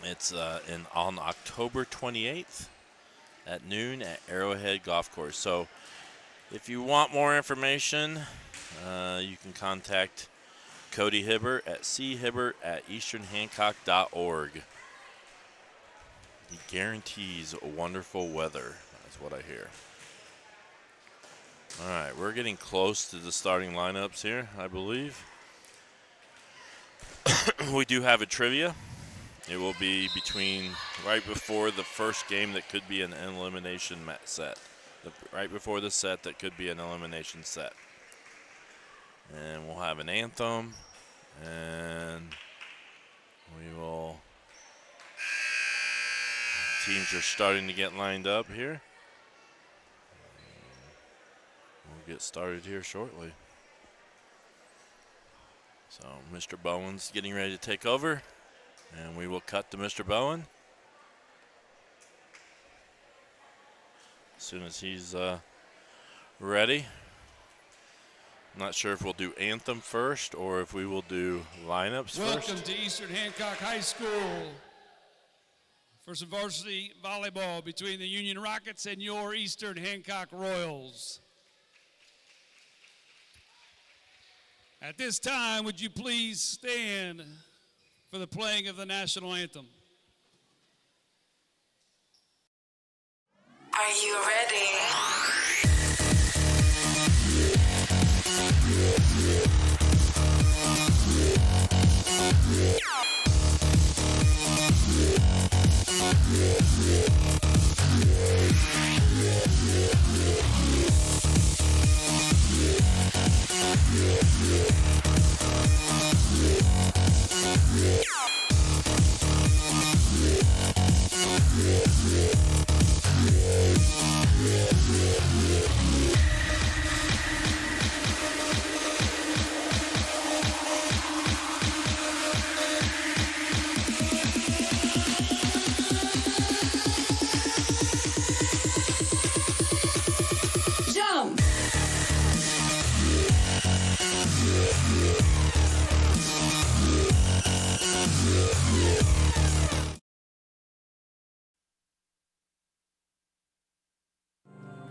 S3: It's on October 28th. At noon at Arrowhead Golf Course. So if you want more information, you can contact Cody Hibbert at chibbert@easternhancock.org. He guarantees wonderful weather. That's what I hear. All right, we're getting close to the starting lineups here, I believe. We do have a trivia. It will be right before the first game that could be an elimination set. Right before the set that could be an elimination set. And we'll have an anthem, and teams are starting to get lined up here. We'll get started here shortly. So Mr. Bowen's getting ready to take over. And we will cut to Mr. Bowen as soon as he's ready. I'm not sure if we'll do anthem first or if we will do lineups first.
S4: Welcome to Eastern Hancock High School for some varsity volleyball between the Union Rockets and your Eastern Hancock Royals. At this time, would you please stand for the playing of the national anthem?
S1: Are you ready?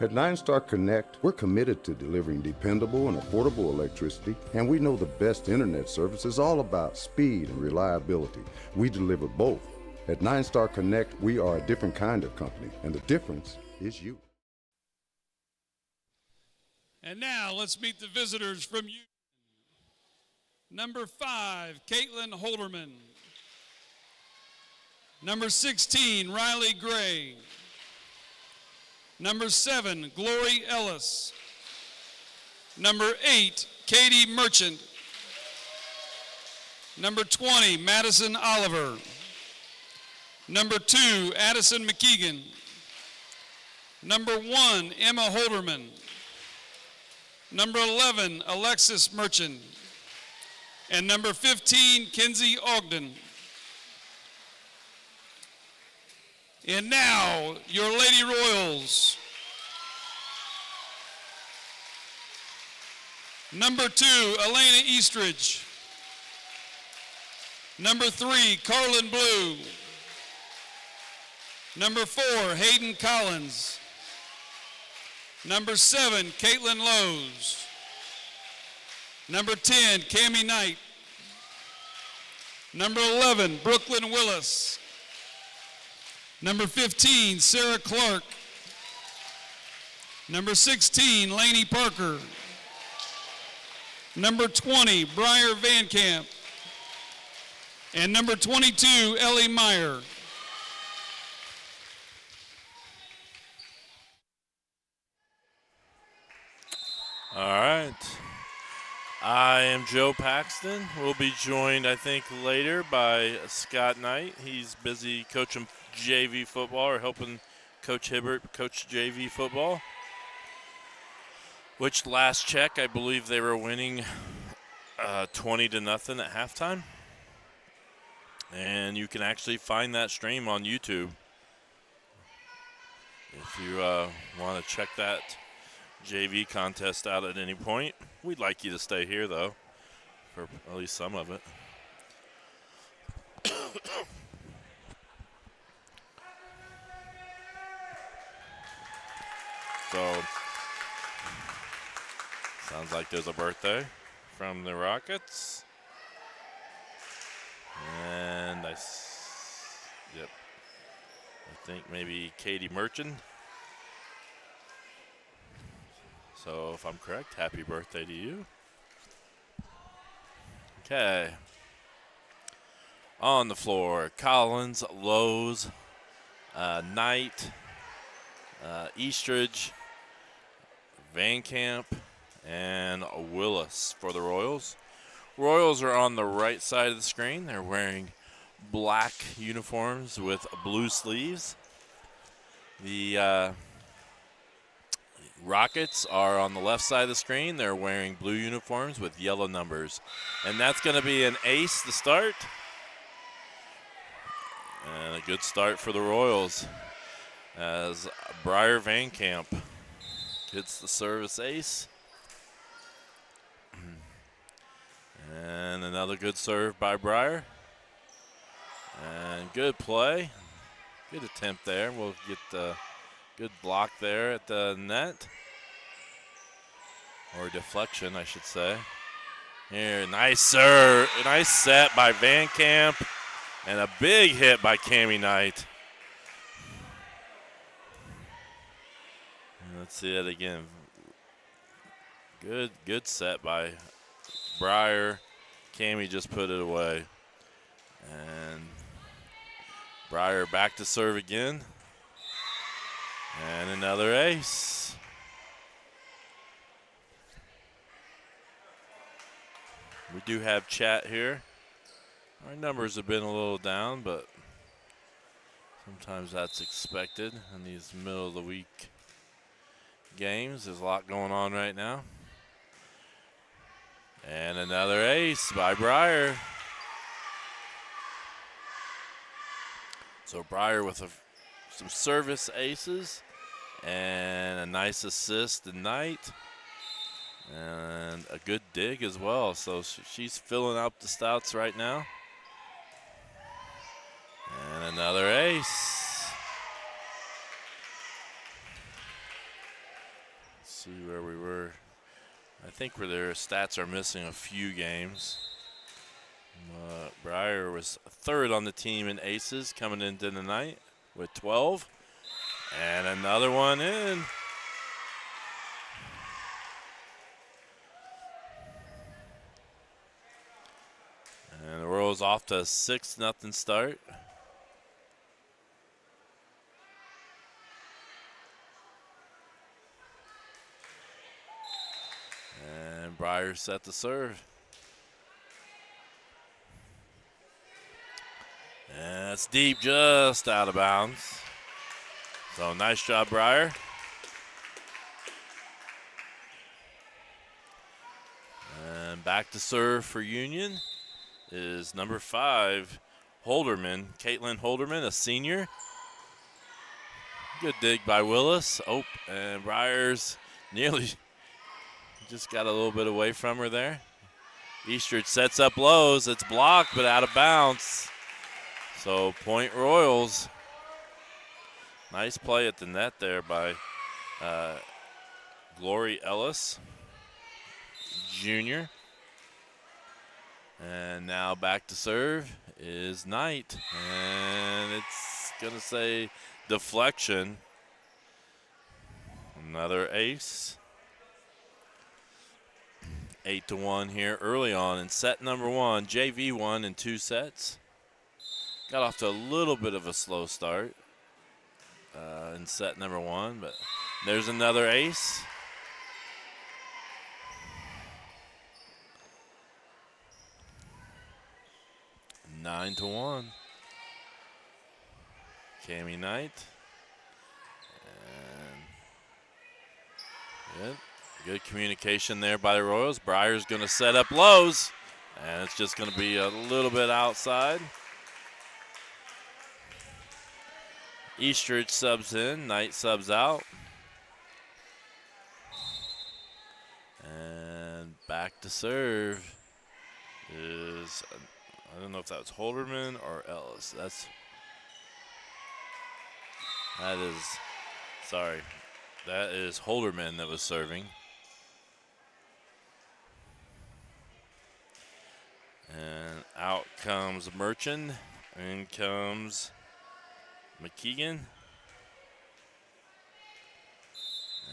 S13: At 9-Star Connect, we're committed to delivering dependable and affordable electricity, and we know the best internet service is all about speed and reliability. We deliver both. At 9-Star Connect, we are a different kind of company, and the difference is you.
S4: And now let's meet the visitors from Union. Number 5, Caitlin Holderman. Number 16, Riley Gray. Number 7, Glory Ellis. Number 8, Katie Merchant. Number 20, Madison Oliver. Number 2, Addison McKeegan. Number 1, Emma Holderman. Number 11, Alexis Merchant. and number 15, Kenzie Ogden. And now, your Lady Royals. Number 2, Elena Eastridge. Number 3, Carlin Blue. Number 4, Hayden Collins. Number 7, Caitlin Lowe's. Number 10, Cammie Knight. Number 11, Brooklyn Willis. Number 15, Sarah Clark. Number 16, Lainey Parker. Number 20, Briar Van Camp. And number 22, Ellie Meyer.
S3: All right. I am Joe Paxton. We'll be joined, I think, later by Scott Knight. He's busy coaching JV football, or helping Coach Hibbert coach JV football. Which, last check, I believe they were winning 20-0 at halftime. And you can actually find that stream on YouTube if you want to check that JV contest out at any point. We'd like you to stay here, though, for at least some of it. So, sounds like there's a birthday from the Rockets. And yep, I think maybe Katie Merchant. So if I'm correct, happy birthday to you. Okay. On the floor, Collins, Lowe's, Knight, Eastridge, Van Camp, and Willis for the Royals. Royals are on the right side of the screen. They're wearing black uniforms with blue sleeves. The Rockets are on the left side of the screen. They're wearing blue uniforms with yellow numbers. And that's going to be an ace to start. And a good start for the Royals as Briar Van Camp gets the service ace. And another good serve by Briar. And good play. Good attempt there. We'll get the good block there at the net. Or deflection, I should say. Here, nice serve. Nice set by Van Camp. And a big hit by Cammie Knight. And let's see that again. Good set by Briar. Cammie just put it away. And Briar back to serve again. And another ace. We do have chat here. Our numbers have been a little down, but sometimes that's expected in these middle of the week games. There's a lot going on right now. And another ace by Briar. So Briar with some service aces and a nice assist tonight. And a good dig as well. So she's filling up the stats right now. And another ace. Let's see where we were. I think where their stats are missing a few games. Briar was third on the team in aces coming into the night with 12. And another one in. And the Royals off to a 6-0 start. And Briar set to serve. And it's deep, just out of bounds. So nice job, Briar. And back to serve for Union is number 5, Holderman, Caitlin Holderman, a senior. Good dig by Willis. Oh, and Briars nearly just got a little bit away from her there. Eastridge sets up Lowe's. It's blocked, but out of bounds. So point Royals. Nice play at the net there by Glory Ellis, junior. And now back to serve is Knight. And it's going to say deflection. Another ace. 8-1 here early on in set number 1. JV won in 2 sets. Got off to a little bit of a slow start in set number 1, but there's another ace. Nine to 1. Cami Knight. And yep, good communication there by the Royals. Briar's going to set up Lowe's, and it's just going to be a little bit outside. Eastridge subs in, Knight subs out. And back to serve is, I don't know if that was Holderman or Ellis. That is Holderman that was serving. And out comes Merchant, in comes McKeegan.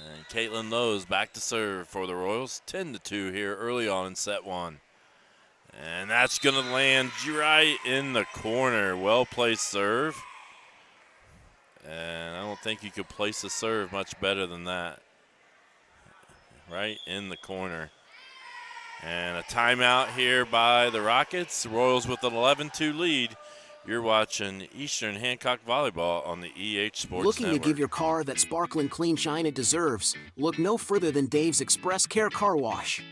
S3: And Caitlin Lowe's back to serve for the Royals. 10-2 here early on in set 1. And that's going to land right in the corner. Well-placed serve. And I don't think you could place a serve much better than that. Right in the corner. And a timeout here by the Rockets. Royals with an 11-2 lead. You're watching Eastern Hancock Volleyball on the EH Sports
S5: Looking
S3: Network.
S5: to give your car that sparkling clean shine it deserves? Look no further than Dave's Express Care Car Wash.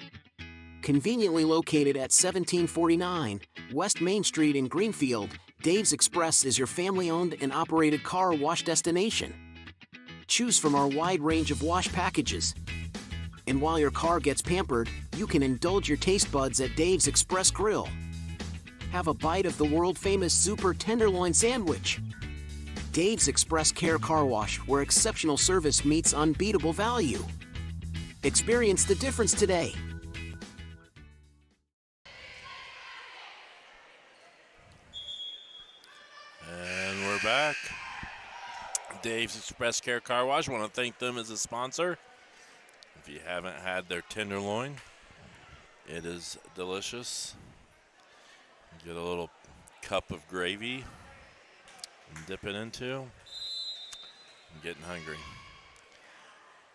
S5: Conveniently located at 1749 West Main Street in Greenfield, Dave's Express is your family-owned and operated car wash destination. Choose from our wide range of wash packages. And while your car gets pampered, you can indulge your taste buds at Dave's Express Grill. Have a bite of the world-famous Super Tenderloin Sandwich. Dave's Express Care Car Wash, where exceptional service meets unbeatable value. Experience the difference today.
S3: And we're back. Dave's Express Care Car Wash. I want to thank them as a sponsor. If you haven't had their tenderloin, it is delicious. Get a little cup of gravy and dip it into. I'm getting hungry.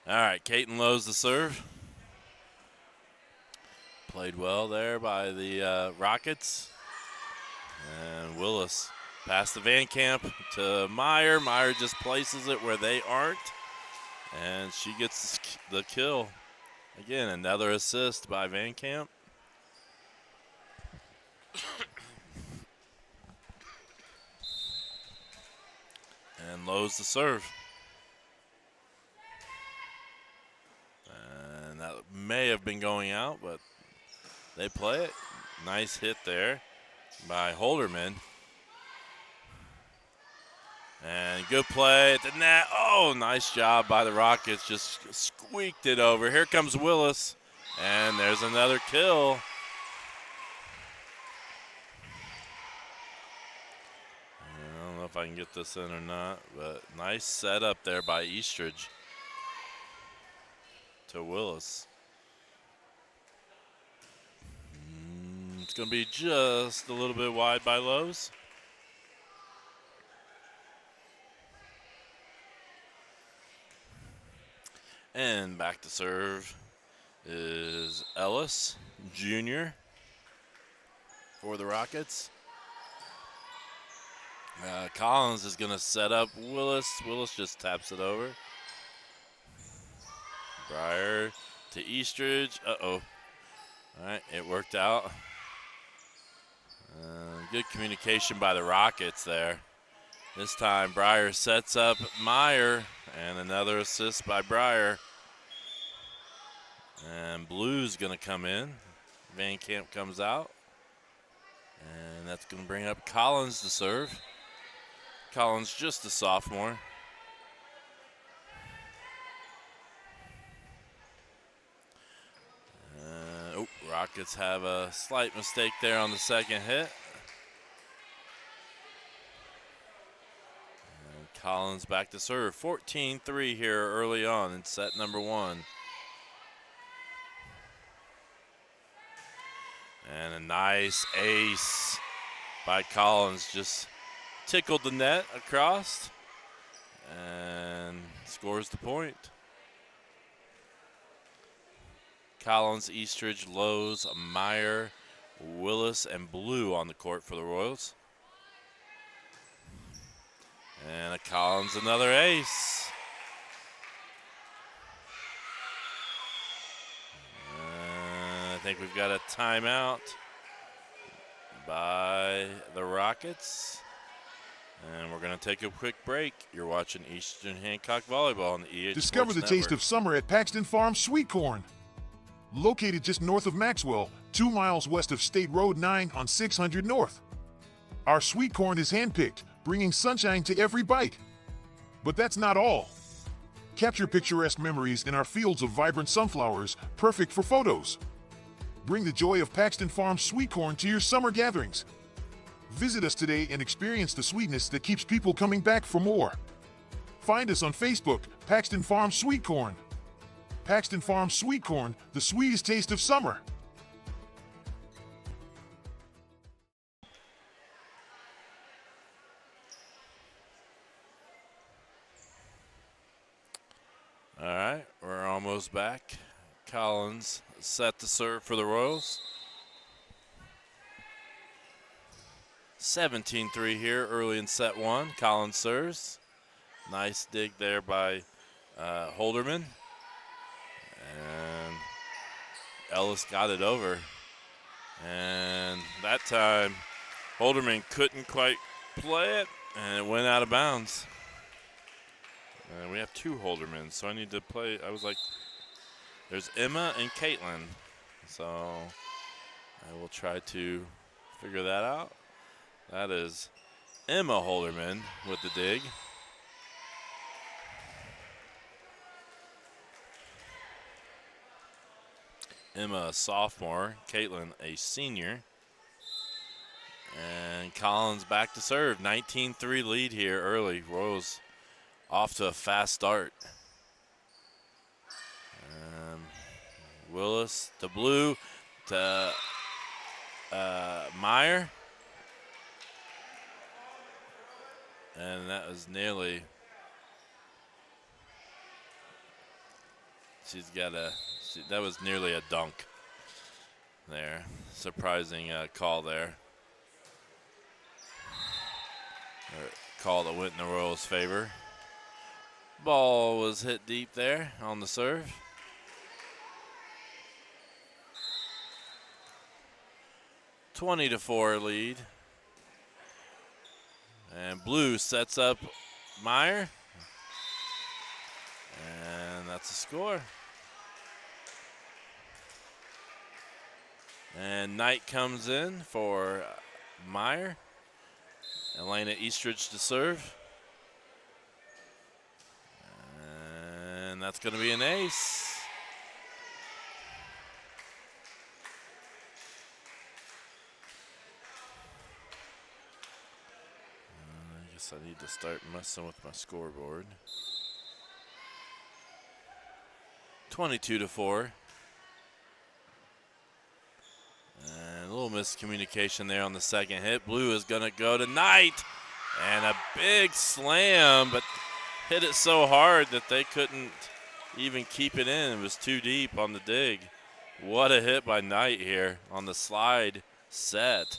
S3: All right, Caitlin Lowe's the serve. Played well there by the Rockets. And Willis passed the Van Camp to Meyer. Meyer just places it where they aren't. And she gets the kill. Again, another assist by Van Camp. And Lowe's the serve. And that may have been going out, but they play it. Nice hit there by Holderman. And good play at the net. Oh, nice job by the Rockets. Just squeaked it over. Here comes Willis. And there's another kill. I don't know if I can get this in or not, but nice setup there by Eastridge to Willis. It's going to be just a little bit wide by Lowe's. And back to serve is Ellis, junior, for the Rockets. Collins is going to set up Willis. Willis just taps it over. Briar to Eastridge. Uh-oh. All right, it worked out. Good communication by the Rockets there. This time, Breyer sets up Meyer, and another assist by Breyer. And Blue's going to come in. Van Camp comes out. And that's going to bring up Collins to serve. Collins just a sophomore. Rockets have a slight mistake there on the second hit. And Collins back to serve. 14-3 here early on in set number 1. And a nice ace by Collins. Just tickled the net across and scores the point. Collins, Eastridge, Lowe's, Meyer, Willis, and Blue on the court for the Royals. And a Collins, another ace. I think we've got a timeout by the Rockets. And we're going to take a quick break. You're watching Eastern Hancock Volleyball on the EH
S8: Discover
S3: Sports
S8: the taste
S3: Network.
S8: of summer at Paxton Farms Sweet Corn. Located just north of Maxwell, 2 miles west of State Road 9 on 600 North. Our sweet corn is handpicked, bringing sunshine to every bite. But that's not all. Capture picturesque memories in our fields of vibrant sunflowers, perfect for photos. Bring the joy of Paxton Farms sweet corn to your summer gatherings. Visit us today and experience the sweetness that keeps people coming back for more. Find us on Facebook, Paxton Farms Sweet Corn. Paxton Farms Sweet Corn, the sweetest taste of summer.
S3: All right, we're almost back. Collins set to serve for the Royals. 17-3 here early in set 1. Collins serves. Nice dig there by Holderman. And Ellis got it over. And that time, Holderman couldn't quite play it, and it went out of bounds. And we have 2 Holdermans, so I need to play. I was like, there's Emma and Caitlin. So I will try to figure that out. That is Emma Holderman with the dig. Emma a sophomore, Caitlin a senior. And Collins back to serve. 19-3 lead here early. Royals off to a fast start. Willis to Blue to Meyer. And that was nearly, that was nearly a dunk there. Surprising call there. Call that went in the Royals' favor. Ball was hit deep there on the serve. (20-4) lead. And Blue sets up Meyer. And that's a score. And Knight comes in for Meyer. Elena Eastridge to serve. And that's going to be an ace. I guess I need to start messing with my scoreboard. 22-4. And a little miscommunication there on the second hit. Blue is going to go to Knight. And a big slam, but hit it so hard that they couldn't even keep it in. It was too deep on the dig. What a hit by Knight here on the slide set.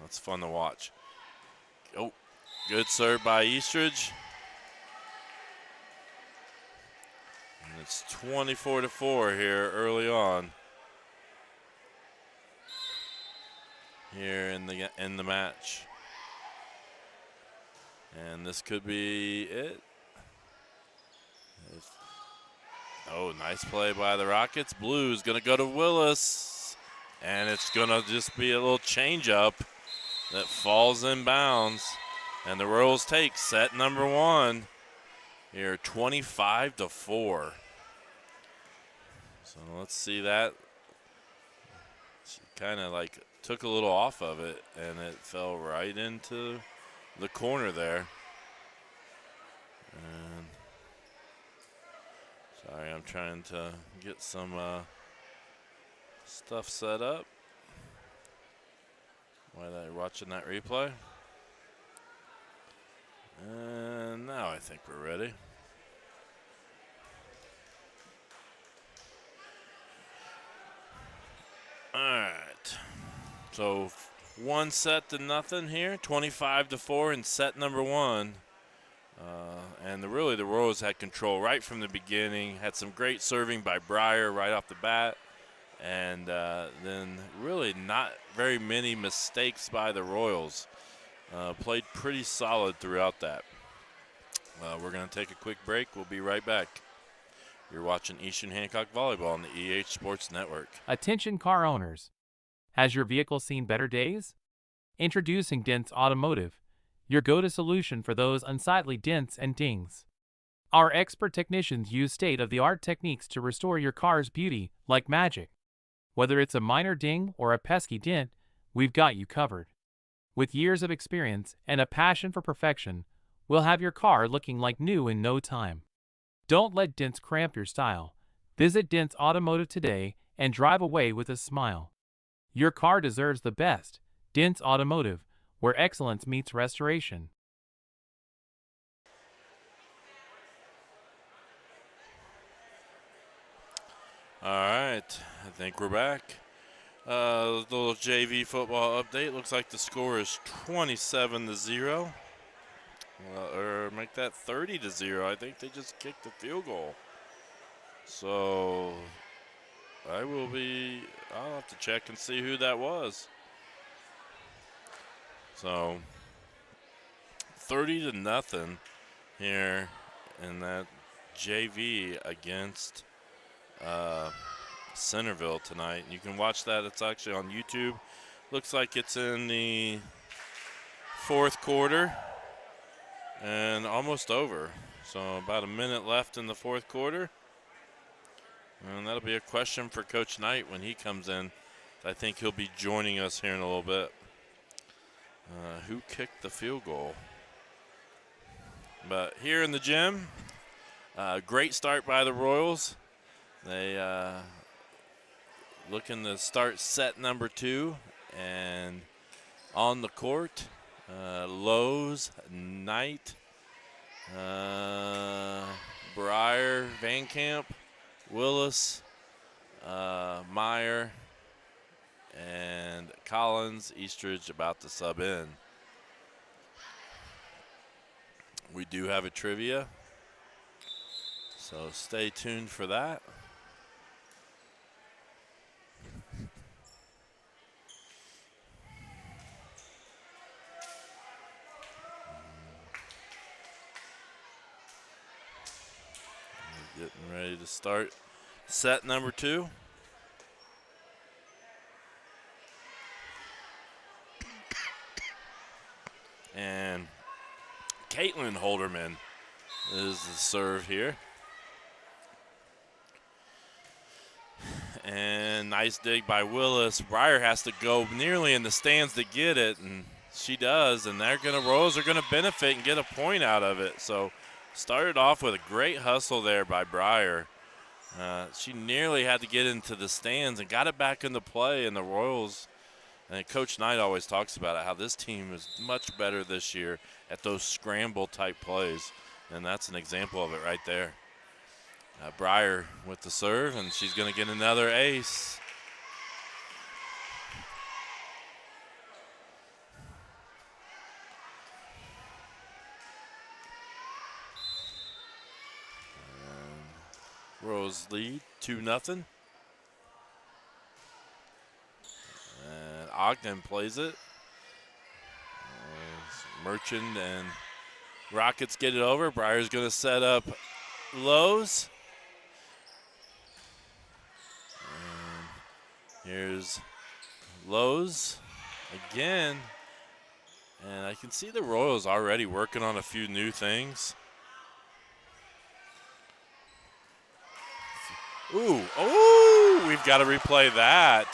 S3: That's fun to watch. Oh, good serve by Eastridge. It's 24-4 here early on. Here in the match. And this could be it. Oh, nice play by the Rockets. Blue's going to go to Willis. And it's going to just be a little change-up that falls in bounds. And the Royals take set number 1 here, 25-4. So let's see that. She kind of like took a little off of it, and it fell right into the corner there. And sorry, I'm trying to get some stuff set up while I'm watching that replay. And now I think we're ready. All right. So 1 set to nothing here, 25-4 in set number 1. And really the Royals had control right from the beginning. Had some great serving by Breyer right off the bat. And then really not very many mistakes by the Royals. Played pretty solid throughout that. We're going to take a quick break. We'll be right back. You're watching Eastern Hancock Volleyball on the EH Sports Network.
S12: Attention car owners. Has your vehicle seen better days? Introducing Dents Automotive, your go-to solution for those unsightly dents and dings. Our expert technicians use state-of-the-art techniques to restore your car's beauty like magic. Whether it's a minor ding or a pesky dent, we've got you covered. With years of experience and a passion for perfection, we'll have your car looking like new in no time. Don't let dents cramp your style. Visit Dents Automotive today and drive away with a smile. Your car deserves the best. Dents Automotive, where excellence meets restoration.
S3: All right, I think we're back. Little JV football update. Looks like the score is 27-0. Or make that 30-0. I think they just kicked the field goal. So I'll have to check and see who that was. So 30-0 here in that JV against Centerville tonight. You can watch that. It's actually on YouTube. Looks like it's in the 4th quarter and almost over. So about a minute left in the 4th quarter. And that'll be a question for Coach Knight when he comes in. I think he'll be joining us here in a little bit. Who kicked the field goal? But here in the gym, great start by the Royals. They looking to start set number 2, and on the court, Lowe's, Knight, Breyer, Van Camp, Willis, Meyer, and Collins. Eastridge about to sub in. We do have a trivia, so stay tuned for that. We're getting ready to start set number 2. And Caitlin Holderman is the serve here. And nice dig by Willis. Breyer has to go nearly in the stands to get it, and she does. And Royals are gonna benefit and get a point out of it. So started off with a great hustle there by Breyer. She nearly had to get into the stands and got it back into play, and the Royals. And Coach Knight always talks about it, how this team is much better this year at those scramble-type plays. And that's an example of it right there. Breyer with the serve, and she's going to get another ace. And Royals lead 2-0. And Ogden plays it. Merchant and Rockets get it over. Breyer's going to set up Lowe's. And here's Lowe's again. And I can see the Royals already working on a few new things. Ooh, oh, we've got to replay that.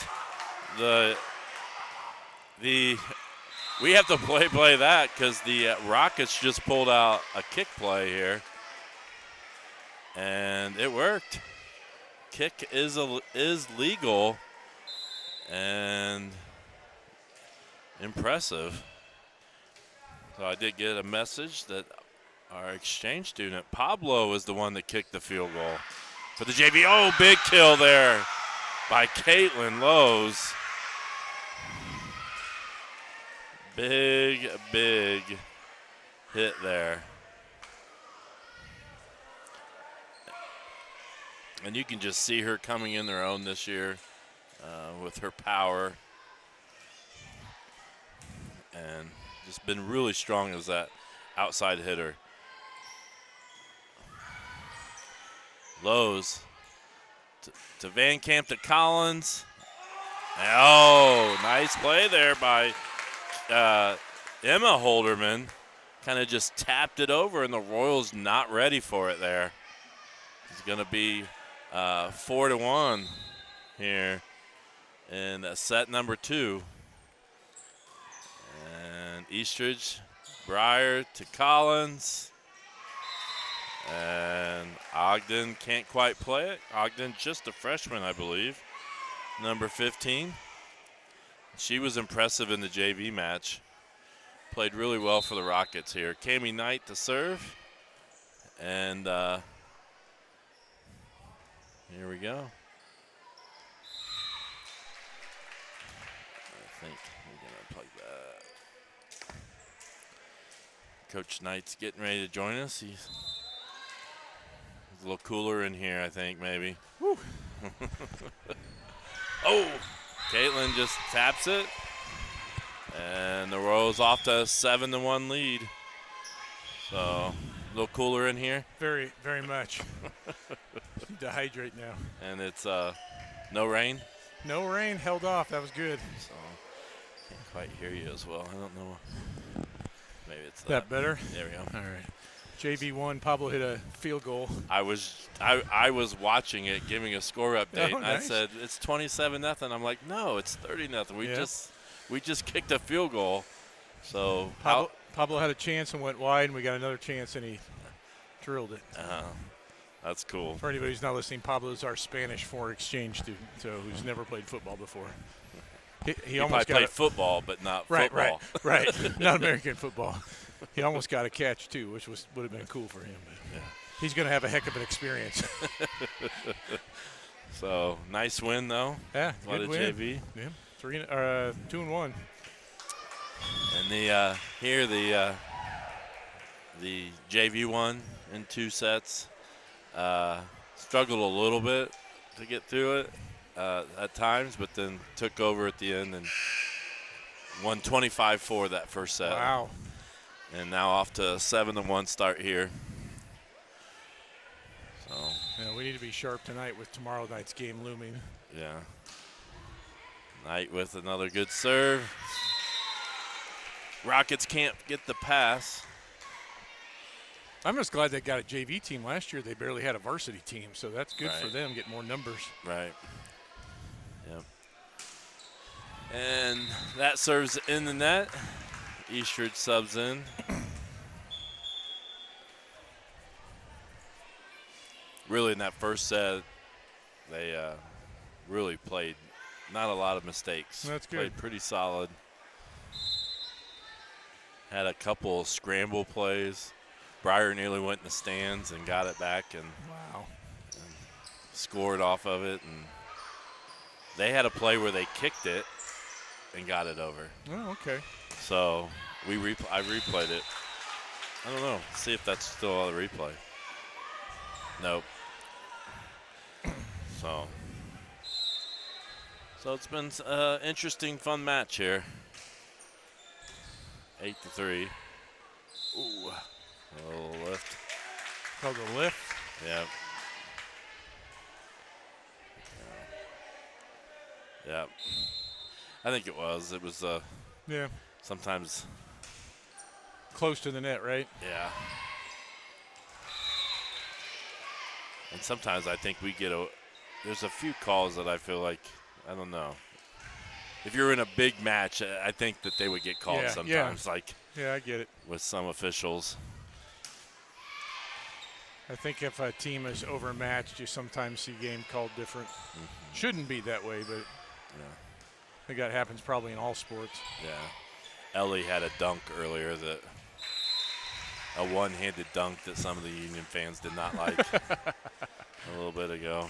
S3: We have to play that because the Rockets just pulled out a kick play here, and it worked. Kick is legal and impressive. So I did get a message that our exchange student Pablo is the one that kicked the field goal for the JV. Oh, big kill there by Caitlin Lowe's. Big hit there. And you can just see her coming in their own this year with her power. And just been really strong as that outside hitter. Lowe's to Van Camp to Collins. Oh, nice play there by Emma Holderman. Kind of just tapped it over, and the Royals not ready for it there. It's going to be 4-1 here in set number 2. And Eastridge, Breyer to Collins. And Ogden can't quite play it. Ogden just a freshman, I believe. Number 15. She was impressive in the JV match. Played really well for the Rockets here. Cami Knight to serve. And here we go. I think we're going to play that. Coach Knight's getting ready to join us. He's a little cooler in here, I think, maybe. Woo. Oh, Caitlin just taps it. And the Royals off to a 7-1 lead. So, a little cooler in here.
S14: Very, very much. Need to hydrate now.
S3: And it's no rain?
S14: No rain, held off. That was good.
S3: So, can't quite hear you as well. I don't know. Maybe it's
S14: that better?
S3: There we go.
S14: All right. JV1, Pablo hit a field goal.
S3: I was watching it, giving a score update, and
S14: nice.
S3: I said it's 27-0. I'm like, no, it's 30-0. We just kicked a field goal. So
S14: Pablo had a chance and went wide, and we got another chance, and he drilled it.
S3: That's cool.
S14: For anybody who's not listening, Pablo is our Spanish foreign exchange student, so who's never played football before. He almost
S3: played football, but not football.
S14: Right. Not American football. He almost got a catch too, which would have been cool for him. But yeah. He's going to have a heck of an experience.
S3: So nice win though.
S14: Yeah,
S3: what
S14: good
S3: a
S14: win.
S3: JV.
S14: Yeah, 2-1.
S3: And the JV won in 2 sets. Struggled a little bit to get through it at times, but then took over at the end and won 25-4 that first set.
S14: Wow.
S3: And now off to a 7-1 start here. So
S14: yeah, we need to be sharp tonight with tomorrow night's game looming.
S3: Yeah. Knight with another good serve. Rockets can't get the pass.
S14: I'm just glad they got a JV team. Last year they barely had a varsity team, so that's good for them, get more numbers.
S3: Right. Yep. And that serves in the net. Eastridge subs in. Really, in that first set, they really played not a lot of mistakes.
S14: That's good.
S3: Played pretty solid. Had a couple of scramble plays. Breyer nearly went in the stands and got it back and scored off of it. And they had a play where they kicked it and got it over.
S14: Oh, okay.
S3: So I replayed it. I don't know. See if that's still on the replay. Nope. So it's been an interesting, fun match here. 8-3. Ooh, a little lift.
S14: Oh, the lift?
S3: Yep. Yep. I think it was. It was,
S14: yeah.
S3: Sometimes.
S14: Close to the net, right?
S3: Yeah. And sometimes I think we get there's a few calls that I feel like, I don't know. If you're in a big match, I think that they would get called sometimes.
S14: Yeah, I get it.
S3: With some officials.
S14: I think if a team is overmatched, you sometimes see game called different. Shouldn't be that way, but I think that happens probably in all sports.
S3: Yeah. Ellie had a dunk earlier a one-handed dunk that some of the Union fans did not like a little bit ago.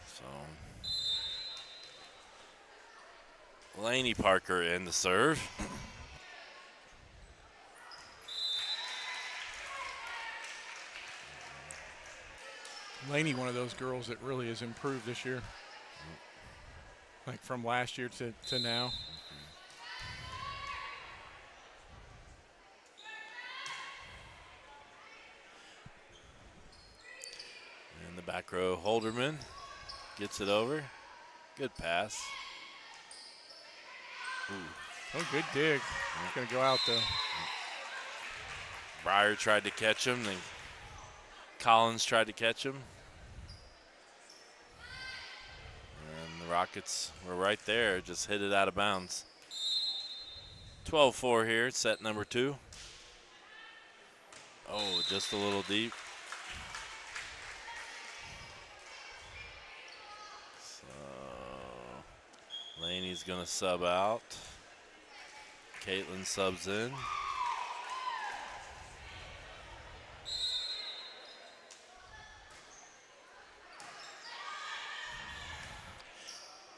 S3: So Laney Parker in the serve.
S14: Laney, one of those girls that really has improved this year. Like from last year to now.
S3: In the back row, Holderman gets it over. Good pass. Ooh.
S14: Oh, good dig. It's going to go out, though.
S3: Breyer tried to catch him, then Collins tried to catch him. And the Rockets were right there, just hit it out of bounds. 12-4 here, set number 2. Oh, just a little deep. So Laney's gonna sub out. Caitlin subs in.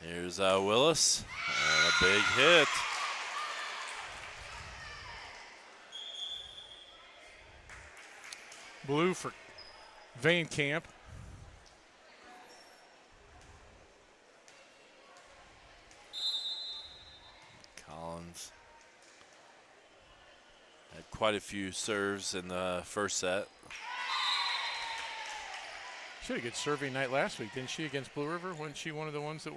S3: Here's Willis, and a big hit.
S14: Blue for Van Camp.
S3: Collins had quite a few serves in the first set.
S14: She had a good serving night last week, didn't she, against Blue River? Wasn't she one of the ones that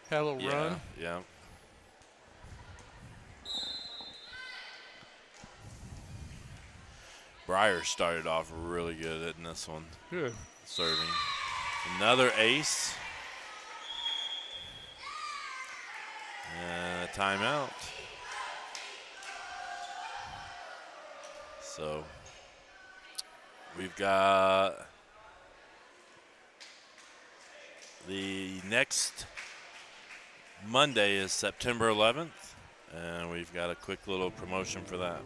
S14: had a little run?
S3: Yeah. Breyer started off really good in this one.
S14: Good.
S3: Serving. Another ace. And a timeout. So we've got the next Monday is September 11th, and we've got a quick little promotion for that.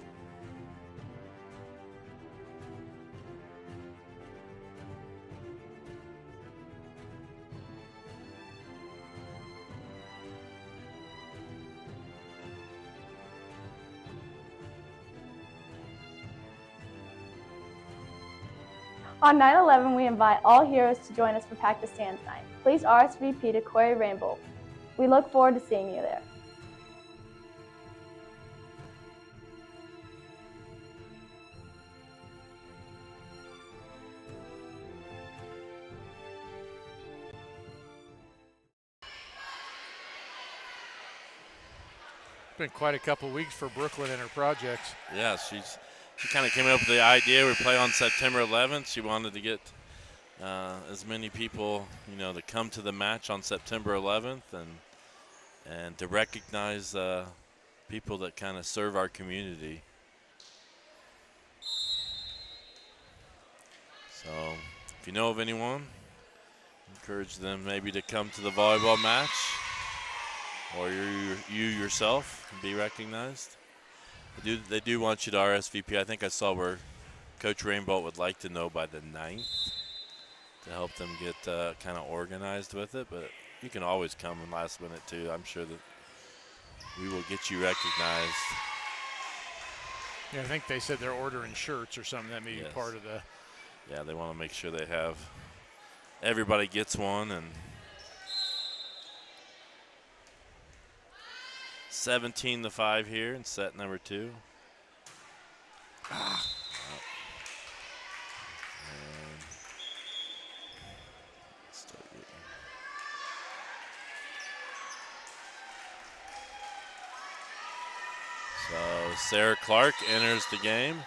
S2: On 9/11, we invite all heroes to join us for Pakistan's Night. Please RSVP to Quarry Rainbow. We look forward to seeing you there.
S14: Been quite a couple weeks for Brooklyn and her projects.
S3: Yeah, she kind of came up with the idea. We play on September 11th. She wanted to get as many people, to come to the match on September 11th and to recognize people that kind of serve our community. So if you know of anyone, encourage them maybe to come to the volleyball match, or you yourself can be recognized. They do want you to RSVP. I think I saw where Coach Rainbolt would like to know by the 9th to help them get kind of organized with it. But you can always come in last minute too. I'm sure that we will get you recognized.
S14: Yeah, I think they said they're ordering shirts or something. That may be part of the.
S3: Yeah, they want to make sure they have everybody gets one, and 17-5 here in set number 2. So Sarah Clark enters the game.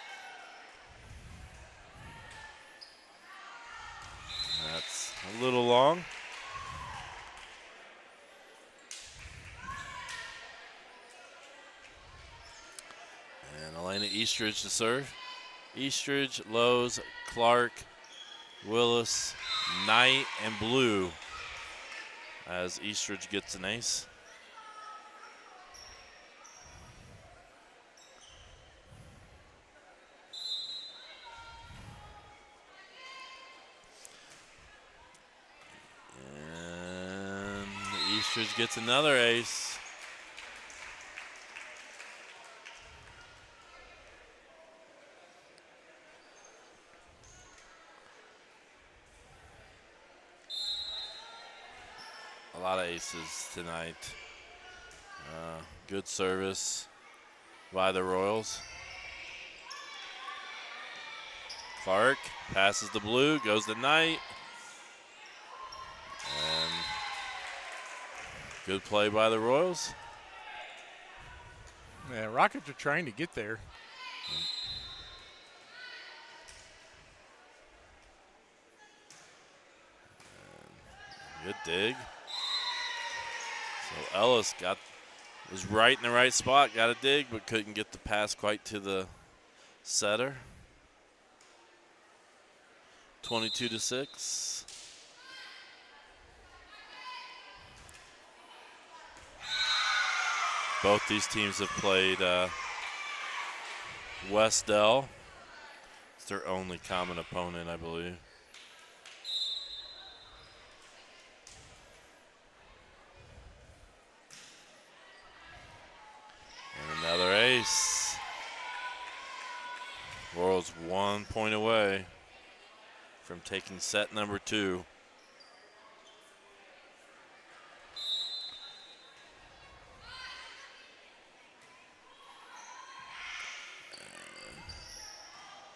S3: That's a little long. And Elena Eastridge to serve. Eastridge, Lowe's, Clark, Willis, Knight, and Blue as Eastridge gets an ace. And Eastridge gets another ace. A lot of aces tonight. Good service by the Royals. Clark passes the Blue, goes to Knight. And good play by the Royals.
S14: Yeah, Rockets are trying to get there.
S3: Good dig. So Ellis was right in the right spot, got a dig, but couldn't get the pass quite to the setter. 22-6. Both these teams have played Westdell. It's their only common opponent, I believe. And another ace. Royals 1 point away from taking set number 2.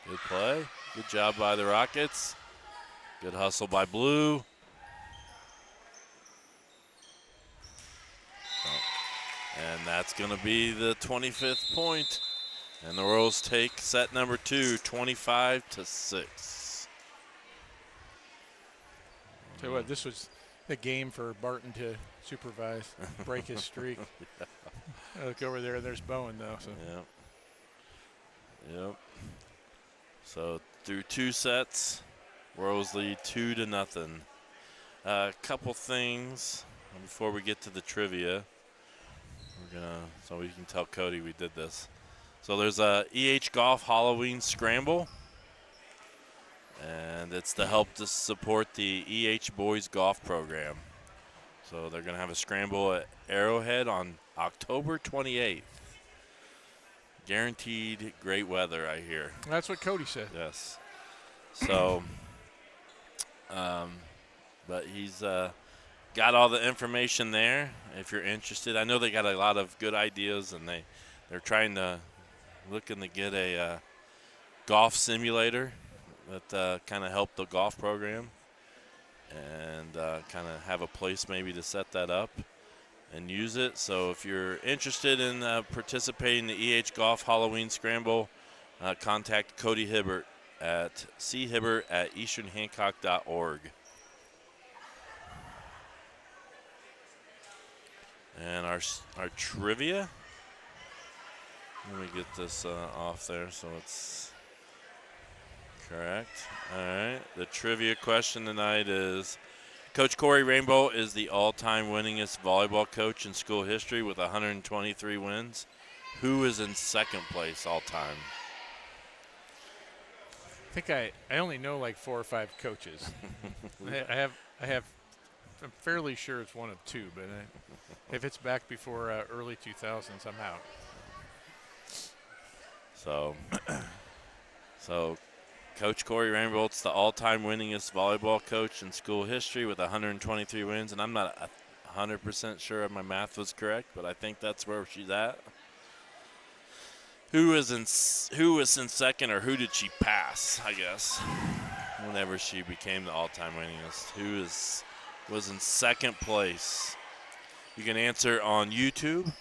S3: Good play. Good job by the Rockets. Good hustle by Blue. And that's going to be the 25th point. And the Royals take set number 2, 25-6.
S14: Tell you what, this was the game for Barton to supervise, break his streak.
S3: Yeah.
S14: I look over there, there's Bowen, though. So.
S3: Yep. So through 2 sets, Royals lead 2-0. A couple things before we get to the trivia. So we can tell Cody we did this. So there's a EH Golf Halloween Scramble. And it's to help to support the EH Boys Golf Program. So they're going to have a scramble at Arrowhead on October 28th. Guaranteed great weather, I hear.
S14: That's what Cody said.
S3: Yes. So, but he's got all the information there if you're interested. I know they got a lot of good ideas, and they're looking to get a golf simulator that kind of help the golf program and kind of have a place maybe to set that up and use it. So if you're interested in participating in the EH Golf Halloween Scramble, contact Cody Hibbert at chibbert@easternhancock.org. And our trivia, let me get this off there so it's correct. All right, the trivia question tonight is, Coach Corey Rainbow is the all-time winningest volleyball coach in school history with 123 wins. Who is in second place all-time?
S14: I think I only know like 4 or 5 coaches. I'm fairly sure it's one of 2, but if it's back before early 2000s, I'm out.
S3: So Coach Corey Rainbolt's the all-time winningest volleyball coach in school history with 123 wins, and I'm not 100% sure if my math was correct, but I think that's where she's at. Who was in second, or who did she pass, I guess, whenever she became the all-time winningest? Who was in second place? You can answer on YouTube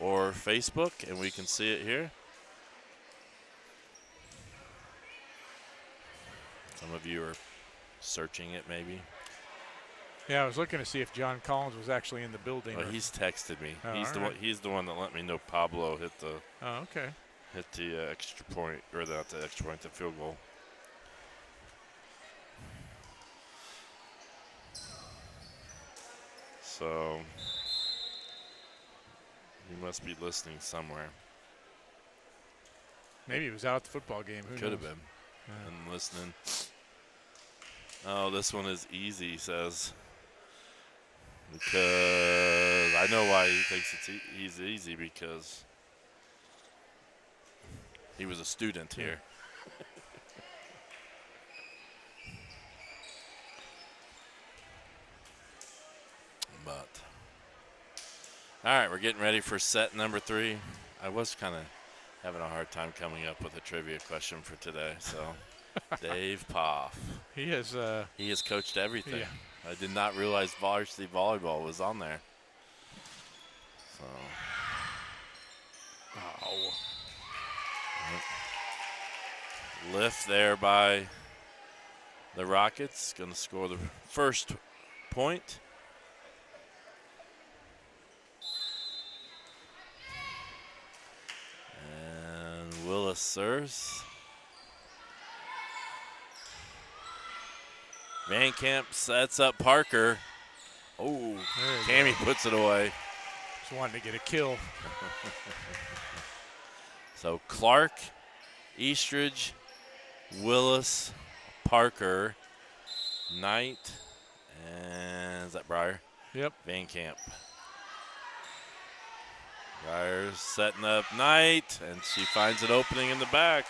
S3: or Facebook, and we can see it here. Some of you are searching it, maybe.
S14: Yeah, I was looking to see if John Collins was actually in the building.
S3: Oh, he's texted me.
S14: Oh,
S3: He's the one that let me know Pablo hit the.
S14: Oh, okay.
S3: Hit the extra point, or not the extra point, the field goal. So he must be listening somewhere.
S14: Maybe he was out at the football game. Who
S3: Could
S14: knows?
S3: have been. And listening. Oh, this one is easy, he says. Because I know why he thinks he's easy, because he was a student here. But all right, we're getting ready for set number 3. I was kind of having a hard time coming up with a trivia question for today. So Dave Poff.
S14: He has
S3: coached everything.
S14: Yeah.
S3: I did not realize varsity volleyball was on there. So.
S14: Oh.
S3: Lift there by the Rockets. Going to score the first point. And Willis serves. Van Camp sets up Parker. Oh, Tammy puts it away.
S14: Just wanted to get a kill.
S3: So Clark, Eastridge, Willis, Parker, Knight, and is that Breyer?
S14: Yep.
S3: Van Camp. Breyer's setting up Knight, and she finds an opening in the back.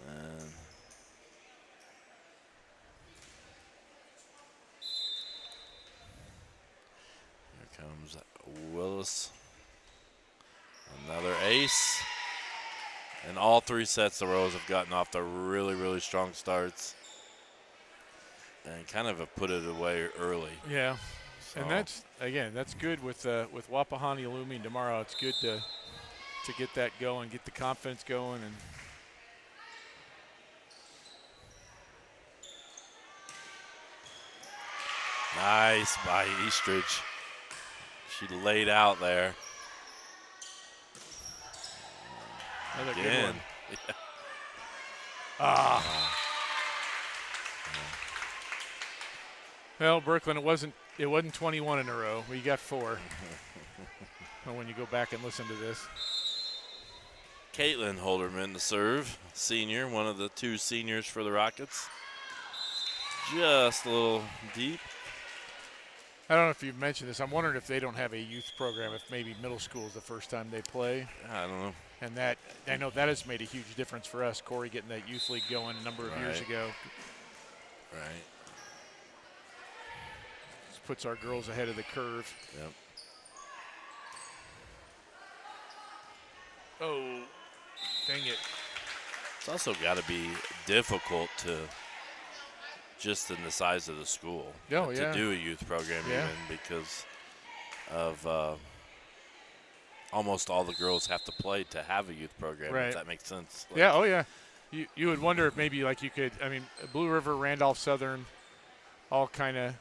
S3: And here comes Willis. Another ace. And all 3 sets the Rose have gotten off to really, really strong starts. And kind of have put it away early.
S14: Yeah.
S3: So.
S14: And that's good with Wapahani looming tomorrow. It's good to get that going, get the confidence going, and
S3: nice by Eastridge. She laid out there.
S14: another
S3: Again.
S14: good one.
S3: Yeah.
S14: Ah. Well, Brooklyn, it wasn't 21 in a row. We got 4. Well, when you go back and listen to this.
S3: Caitlin Holderman to serve, senior, one of the 2 seniors for the Rockets. Just a little deep.
S14: I don't know if you've mentioned this. I'm wondering if they don't have a youth program, if maybe middle school is the first time they play.
S3: I don't know.
S14: And that, I know that has made a huge difference for us. Corey getting that youth league going a number of years ago.
S3: Right.
S14: Just puts our girls ahead of the curve.
S3: Yep.
S14: Oh, dang it.
S3: It's also got to be difficult to, just in the size of the school,
S14: Oh, yeah.
S3: to do a youth program
S14: Yeah.
S3: even, because of almost all the girls have to play to have a youth program,
S14: Right.
S3: if that makes sense. Like,
S14: Yeah, oh yeah. You would wonder if maybe like you could, I mean, Blue River, Randolph Southern, all kind of,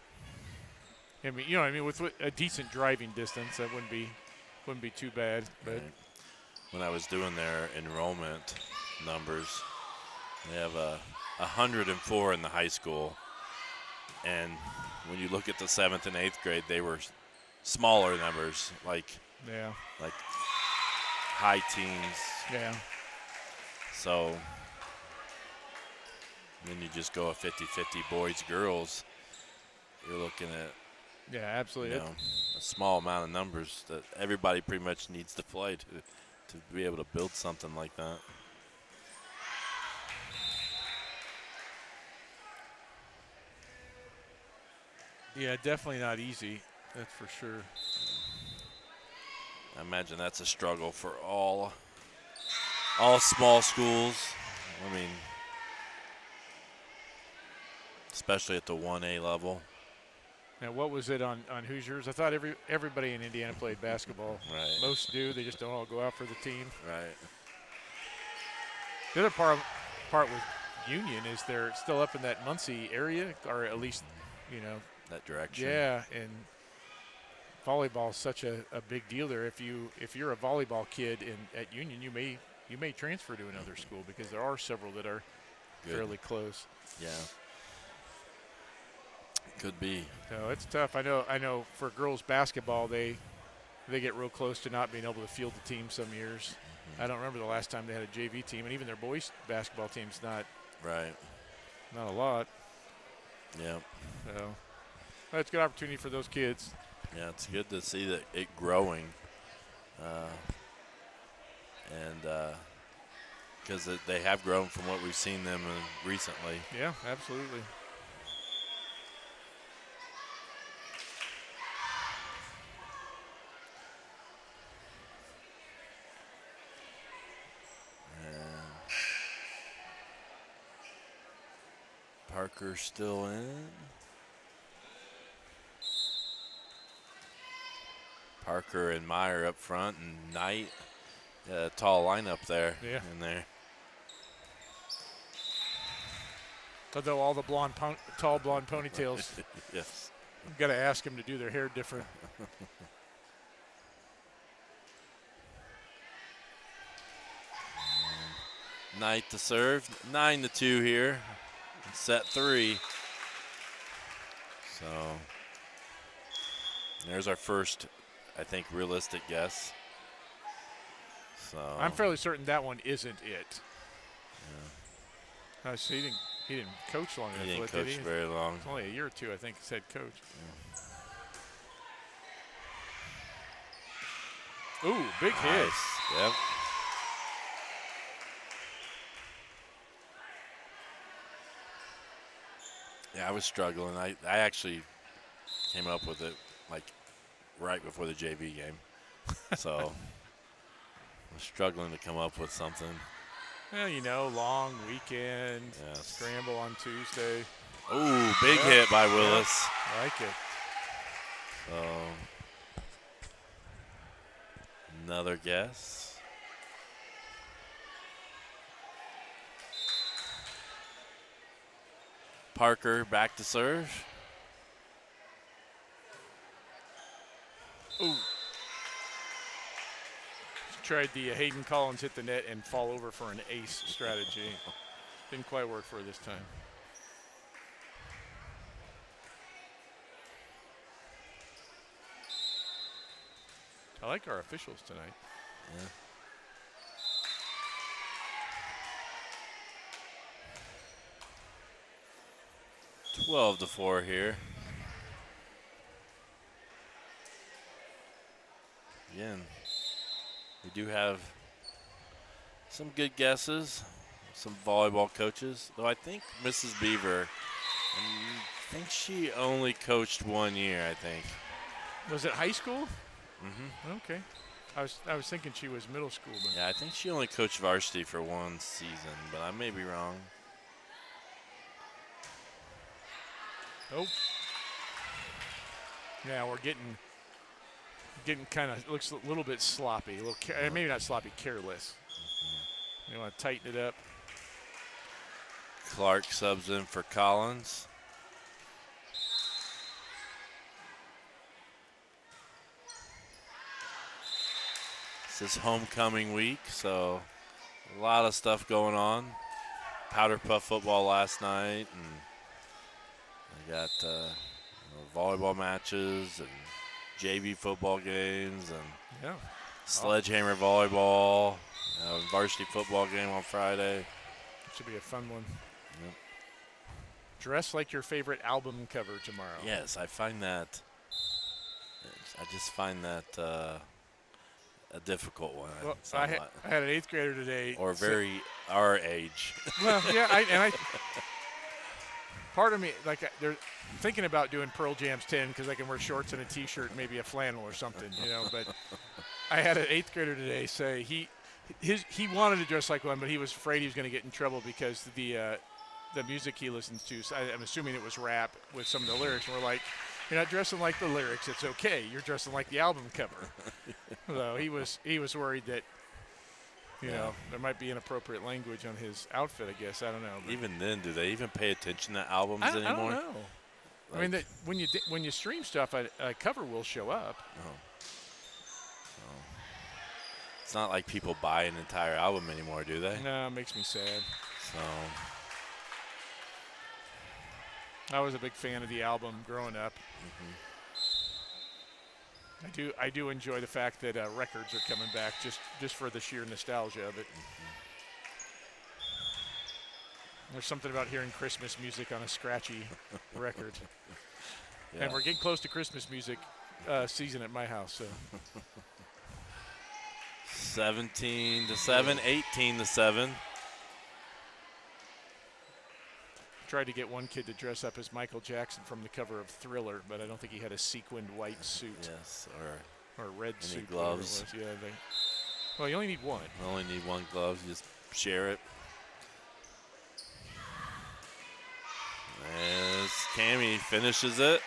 S14: I mean, you know, I mean, with a decent driving distance, that wouldn't be too bad. But
S3: right. When I was doing their enrollment numbers, they have 104 in the high school, and when you look at the 7th and 8th grade, they were smaller numbers, like high teens.
S14: Yeah.
S3: So then you just go a 50-50 boys, girls. You're looking at
S14: yeah, absolutely.
S3: a small amount of numbers that everybody pretty much needs to play to be able to build something like that.
S14: Yeah, definitely not easy. That's for sure.
S3: I imagine that's a struggle for all small schools. I mean, especially at the 1A level.
S14: Now, what was it on Hoosiers? I thought everybody in Indiana played basketball.
S3: Right.
S14: Most do. They just don't all go out for the team.
S3: Right.
S14: The other part with Union is they're still up in that Muncie area, or at least, you know,
S3: that direction.
S14: Yeah, and volleyball is such a big deal there. If you're a volleyball kid at Union, you may transfer to another school because there are several that are fairly close.
S3: Yeah. Could be.
S14: So it's tough. I know for girls basketball they get real close to not being able to field the team some years. I don't remember the last time they had a JV team, and even their boys basketball team's not a lot.
S3: Yeah.
S14: So that's a good opportunity for those kids.
S3: Yeah, it's good to see that it growing, and because they have grown from what we've seen them recently.
S14: Yeah, absolutely.
S3: Parker still in. Parker and Meyer up front, and Knight, tall lineup there.
S14: Yeah.
S3: In there.
S14: Although all the tall blonde ponytails.
S3: Yes.
S14: I've got to ask them to do their hair different.
S3: Knight to serve, 9-2 here. Set 3. So there's our first, I think, realistic guess. So
S14: I'm fairly certain that one isn't it. Yeah. So he didn't coach long enough.
S3: He didn't coach very long.
S14: It's only a year or two, I think, as head coach. Yeah. Ooh, big hit.
S3: Yep. Yeah, I was struggling. I actually came up with it like right before the JV game. So I was struggling to come up with something.
S14: Well, you know, long weekend, scramble on Tuesday.
S3: Ooh, big hit by Willis.
S14: I like it.
S3: So another guess. Parker back to serve.
S14: Ooh. Tried the Hayden Collins hit the net and fall over for an ace strategy. Didn't quite work for her this time. I like our officials tonight.
S3: Yeah. (12-4) here. Again, we do have some good guesses, some volleyball coaches, though I think Mrs. Beaver, I think she only coached 1 year, I think.
S14: Was it high school?
S3: Mm-hmm.
S14: Okay. I was thinking she was middle school. But
S3: yeah, I think she only coached varsity for 1 season, but I may be wrong.
S14: Oh. Now we're getting kind of, looks a little bit sloppy. Maybe not sloppy, careless. You want to tighten it up.
S3: Clark subs in for Collins. This is homecoming week, so a lot of stuff going on. Powder Puff football last night, and I got volleyball matches and JV football games and sledgehammer volleyball, varsity football game on Friday.
S14: Should be a fun one.
S3: Yep.
S14: Dress like your favorite album cover tomorrow.
S3: Yes, I find that. I just find that a difficult one.
S14: Well, I had an 8th grader today.
S3: Or very our age.
S14: Well, yeah, part of me, like, they're thinking about doing Pearl Jam's 10 because I can wear shorts and a T-shirt, and maybe a flannel or something, But I had an 8th grader today say he wanted to dress like one, but he was afraid he was going to get in trouble because the music he listens to, so I'm assuming it was rap with some of the lyrics, and we're like, you're not dressing like the lyrics, it's okay. You're dressing like the album cover. So he was worried that, there might be inappropriate language on his outfit, I guess. I don't know.
S3: Even then, do they even pay attention to albums anymore?
S14: I don't know. Like, when you stream stuff, a cover will show up.
S3: Oh. It's not like people buy an entire album anymore, do they?
S14: No, it makes me sad.
S3: So
S14: I was a big fan of the album growing up. I do enjoy the fact that records are coming back just for the sheer nostalgia of it. There's something about hearing Christmas music on a scratchy record.
S3: Yeah.
S14: And we're getting close to Christmas music season at my house. So
S3: 17-7, 18-7.
S14: Tried to get one kid to dress up as Michael Jackson from the cover of Thriller, but I don't think he had a sequined white suit.
S3: Yes,
S14: or red
S3: any
S14: suit.
S3: gloves.
S14: Yeah, well, you only need one.
S3: You only need one glove. You just share it. As Cammie finishes it.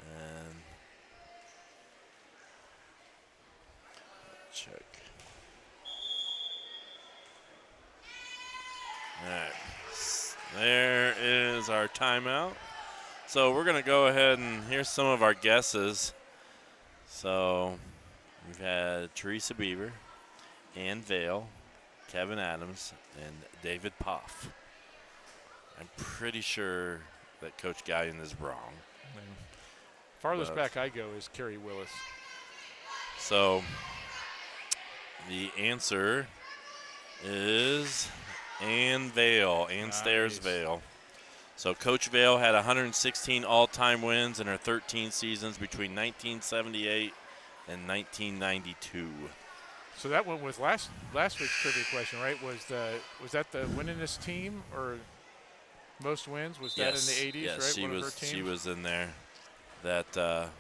S3: And check. All right. There is our timeout. So we're going to go ahead and here's some of our guesses. So we've had Teresa Beaver, Ann Vale, Kevin Adams, and David Poff. I'm pretty sure that Coach Gallion is wrong.
S14: Farthest back I go is Kerry Willis.
S3: So the answer is Ann Vale, Ann Stairs Vale. So Coach Vale had 116 all-time wins in her 13 seasons between 1978 and 1992.
S14: So that one was last week's trivia question, right? Was that the winningest team or most wins? Was that in the 80s,
S3: yes,
S14: right?
S3: She was in there. That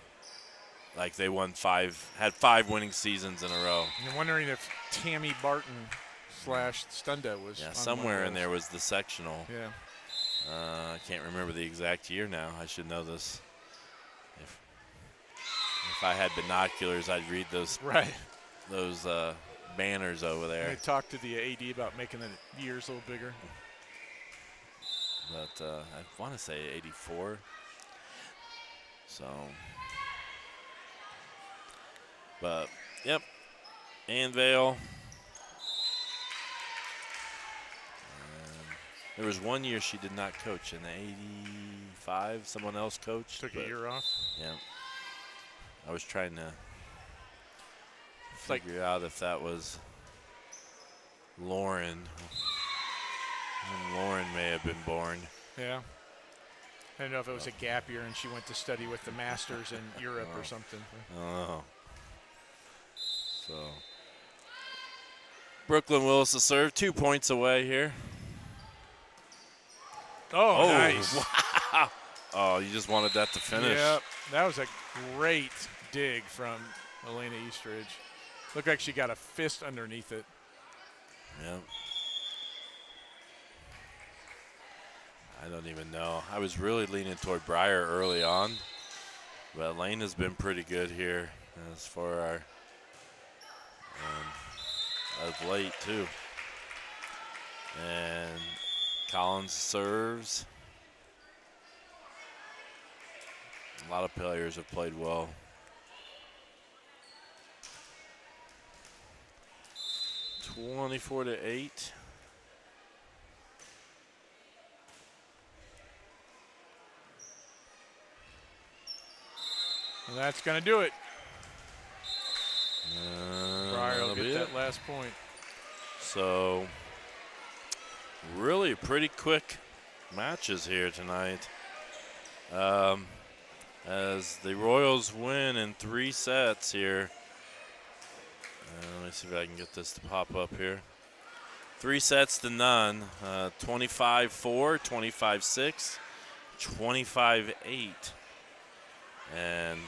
S3: like they won had 5 winning seasons in a row.
S14: And I'm wondering if Tammy Barton / Stunda was on
S3: somewhere in there was the sectional.
S14: Yeah.
S3: I can't remember the exact year now. I should know this. If I had binoculars, I'd read those those banners over there.
S14: I talked to the AD about making the years a little bigger.
S3: But I want to say 84. So, but yep, Ann Vale. There was one year she did not coach in the 85. Someone else coached.
S14: Took a year off.
S3: Yeah. I was trying to figure out if that was Lauren. Lauren may have been born.
S14: Yeah. I don't know if it was a gap year and she went to study with the Masters in Europe or something.
S3: Oh. So Brooklyn Willis to serve, 2 points away here.
S14: Oh, nice.
S3: Wow. Oh, you just wanted that to finish.
S14: Yep. That was a great dig from Elena Eastridge. Looked like she got a fist underneath it.
S3: Yep. I don't even know. I was really leaning toward Breyer early on, but Elena's been pretty good here as for our of late too. And Collins serves. A lot of players have played well. (24-8).
S14: And that's going to do it. Breyer will get that
S3: it.
S14: last point.
S3: So, really pretty quick matches here tonight. as the Royals win in 3 sets here. Let me see if I can get this to pop up here. 3 sets to none. 25-4, 25-6, 25-8. And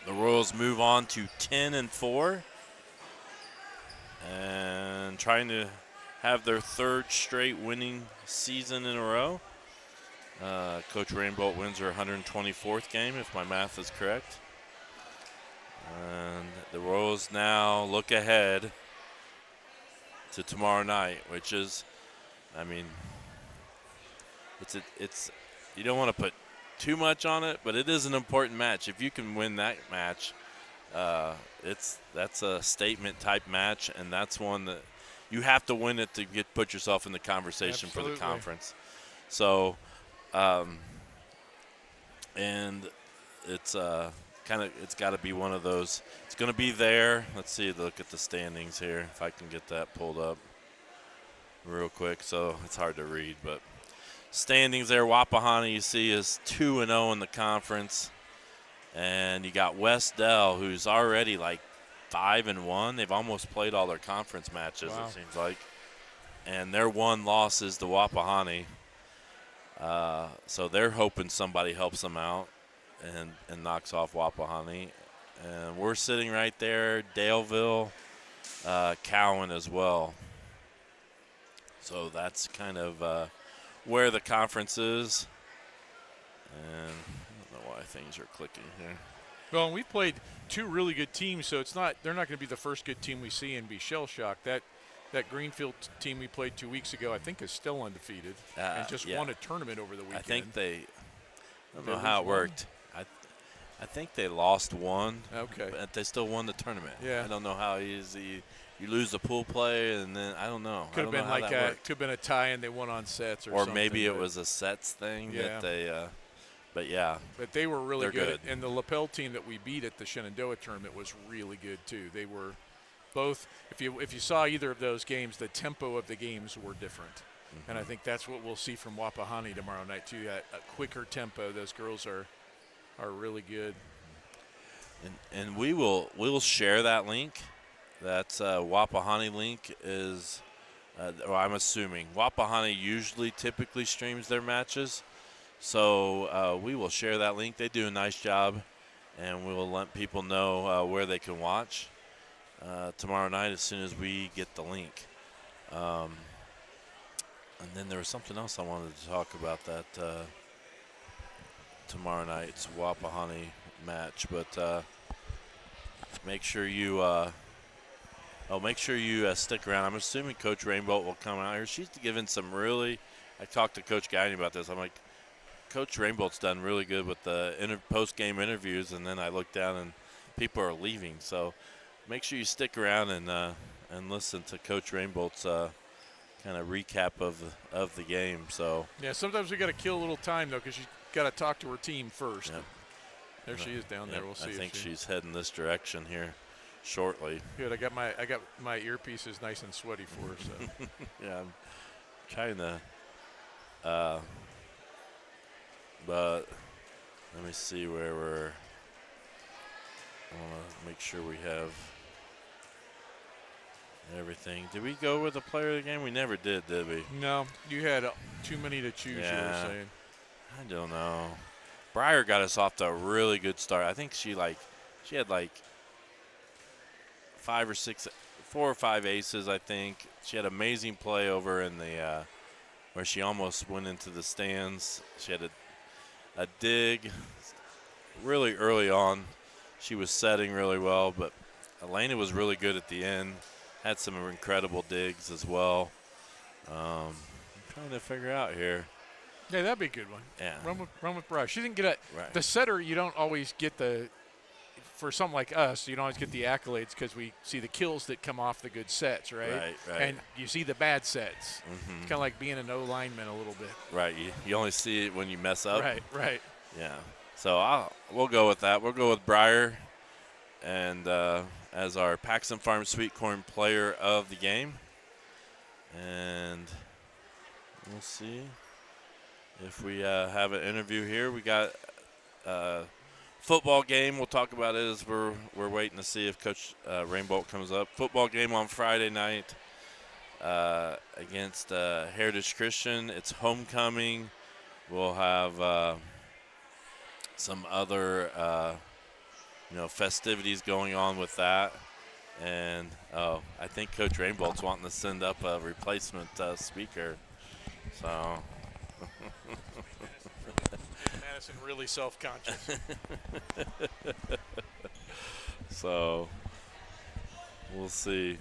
S3: the Royals move on to 10-4 and trying to have their 3rd straight winning season in a row. Coach Rainbolt wins her 124th game, if my math is correct. And the Royals now look ahead to tomorrow night, which is, I mean, it's you don't want to put too much on it, but it is an important match. If you can win that match, that's a statement type match, and that's one that you have to win it to put yourself in the conversation for the conference. So, and it's it's got to be one of those. It's going to be there. Let's see. Look at the standings here. If I can get that pulled up real quick. So it's hard to read, but standings there. Wapahana, you see, is 2-0 in the conference, and you got West Dell, who's already like 5-1. They've almost played all their conference matches. Wow. It seems like, and their one loss is to Wapahana. So they're hoping somebody helps them out and knocks off Wapahana. And we're sitting right there, Daleville, Cowan as well. So that's kind of where the conference is. And I don't know why things are clicking here.
S14: Well, and we've played 2 really good teams, so they're not going to be the first good team we see and be shell-shocked. That Greenfield team we played 2 weeks ago, I think, is still undefeated and just won a tournament over the weekend.
S3: I think I don't know how it worked. I think they lost one.
S14: Okay.
S3: But they still won the tournament.
S14: Yeah.
S3: I don't know how easy you lose the pool play, and then I don't know.
S14: Could have been like could have been a tie and they won on sets or something.
S3: Or maybe it was a sets thing that they. But yeah.
S14: But they were really
S3: good.
S14: And the Lapel team that we beat at the Shenandoah tournament was really good too. They were both. If you saw either of those games, the tempo of the games were different. Mm-hmm. And I think that's what we'll see from Wapahana tomorrow night too. A quicker tempo. Those girls are really good.
S3: And we will share that link. That's Wapahana link is. I'm assuming Wapahana typically streams their matches, so we will share that link. They do a nice job, and we will let people know where they can watch tomorrow night as soon as we get the link. And then there was something else I wanted to talk about that tomorrow night's Wapahana match, but make sure you stick around. I'm assuming Coach Rainbolt will come out here. She's given some really – I talked to Coach Gagne about this. I'm like, Coach Rainbolt's done really good with the post-game interviews, and then I look down and people are leaving. So make sure you stick around and listen to Coach Rainbolt's kind of recap of the game. So
S14: yeah, sometimes we got to kill a little time, though, because you got to talk to her team first.
S3: Yeah.
S14: There she is down there. We'll see.
S3: I think she's heading this direction here shortly.
S14: Good. I got my earpieces nice and sweaty for her. So
S3: yeah, I'm trying to. But let me see where we're. I want to make sure we have everything. Did we go with the player of the game? We never did we?
S14: No, you had too many to choose.
S3: Yeah,
S14: you were saying.
S3: I don't know. Breyer got us off to a really good start. I think she had 4 or 5 aces. I think she had amazing play over in the where she almost went into the stands. She had a dig really early on. She was setting really well, but Elena was really good at the end. Had some incredible digs as well. I'm trying to figure out here.
S14: Yeah, that'd be a good one.
S3: Yeah.
S14: Run with Breyer. She didn't get the setter. You don't always get for something like us, you don't always get the accolades because we see the kills that come off the good sets, right?
S3: Right.
S14: And you see the bad sets.
S3: Mm-hmm.
S14: It's kind of like being an O lineman a little bit.
S3: Right. You only see it when you mess up.
S14: Right.
S3: Yeah. So we'll go with that. We'll go with Breyer and as our Paxton Farm Sweet Corn player of the game. And we'll see. if we have an interview here. We got football game. We'll talk about it as we're waiting to see if Coach Rainbolt comes up. Football game on Friday night against Heritage Christian. It's homecoming. We'll have some other festivities going on with that. And I think Coach Rainbolt's wanting to send up a replacement speaker. So
S14: Madison really self-conscious.
S3: So we'll see.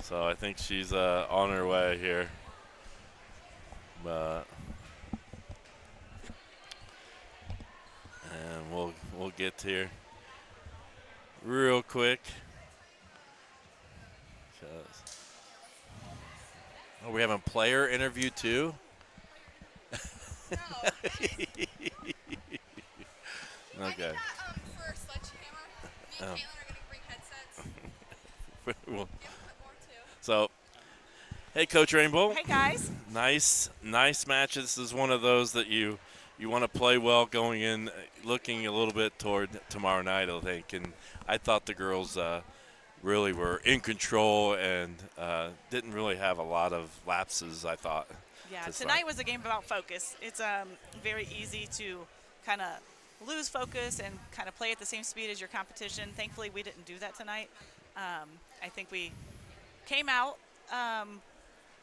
S3: So I think she's on her way here. And we'll get here real quick. Oh, we having player interview too? Okay. So, hey, Coach Rainbow.
S15: Hey, guys.
S3: Nice match. This is one of those that you want to play well going in, looking a little bit toward tomorrow night, I think. And I thought the girls really were in control and didn't really have a lot of lapses, I thought.
S15: Yeah, tonight was a game about focus. It's very easy to kind of lose focus and kind of play at the same speed as your competition. Thankfully, we didn't do that tonight. I think we came out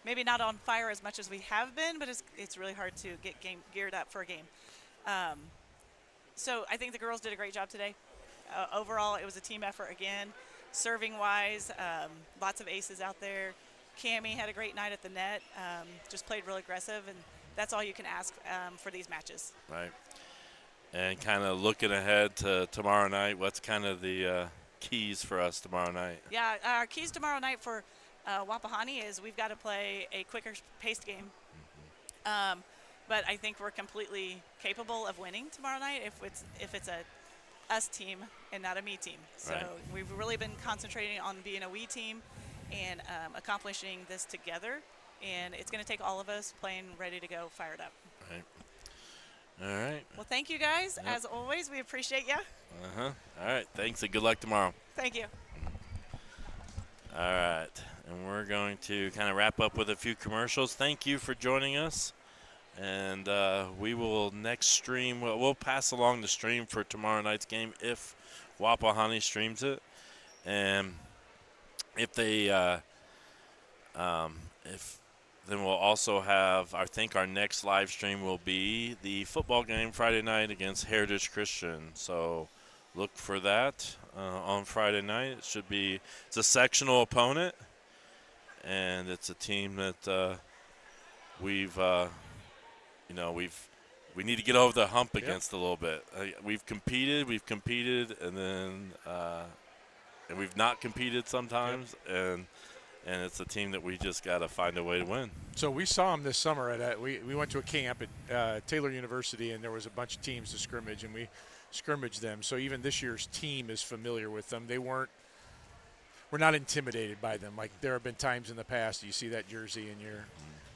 S15: maybe not on fire as much as we have been, but it's really hard to get geared up for a game. So I think the girls did a great job today. Overall, it was a team effort again. Serving-wise, lots of aces out there. Cammie had a great night at the net, just played real aggressive, and that's all you can ask for these matches.
S3: Right. And kind of looking ahead to tomorrow night, what's kind of the keys for us tomorrow night?
S15: Yeah, our keys tomorrow night for Wapahani is we've got to play a quicker paced game. But I think we're completely capable of winning tomorrow night if it's a us team and not a me team. So we've really been concentrating on being a we team and accomplishing this together. And it's going to take all of us playing ready to go, fired up.
S3: Right. All right.
S15: Well, thank you guys. Yep. As always, we appreciate you.
S3: All right. Thanks and good luck tomorrow.
S15: Thank you.
S3: All right. And we're going to kind of wrap up with a few commercials. Thank you for joining us. And we will next stream. We'll pass along the stream for tomorrow night's game if Wapahani streams it. And if they, then we'll also have, I think our next live stream will be the football game Friday night against Heritage Christian. So look for that on Friday night. It's a sectional opponent, and it's a team that we need to get over the hump against a little bit. We've competed, and then and we've not competed sometimes, and it's a team that we just got to find a way to win.
S14: So we saw them this summer we went to a camp at Taylor University, and there was a bunch of teams to scrimmage, and we scrimmaged them. So even this year's team is familiar with them. We're not intimidated by them. Like there have been times in the past you see that jersey and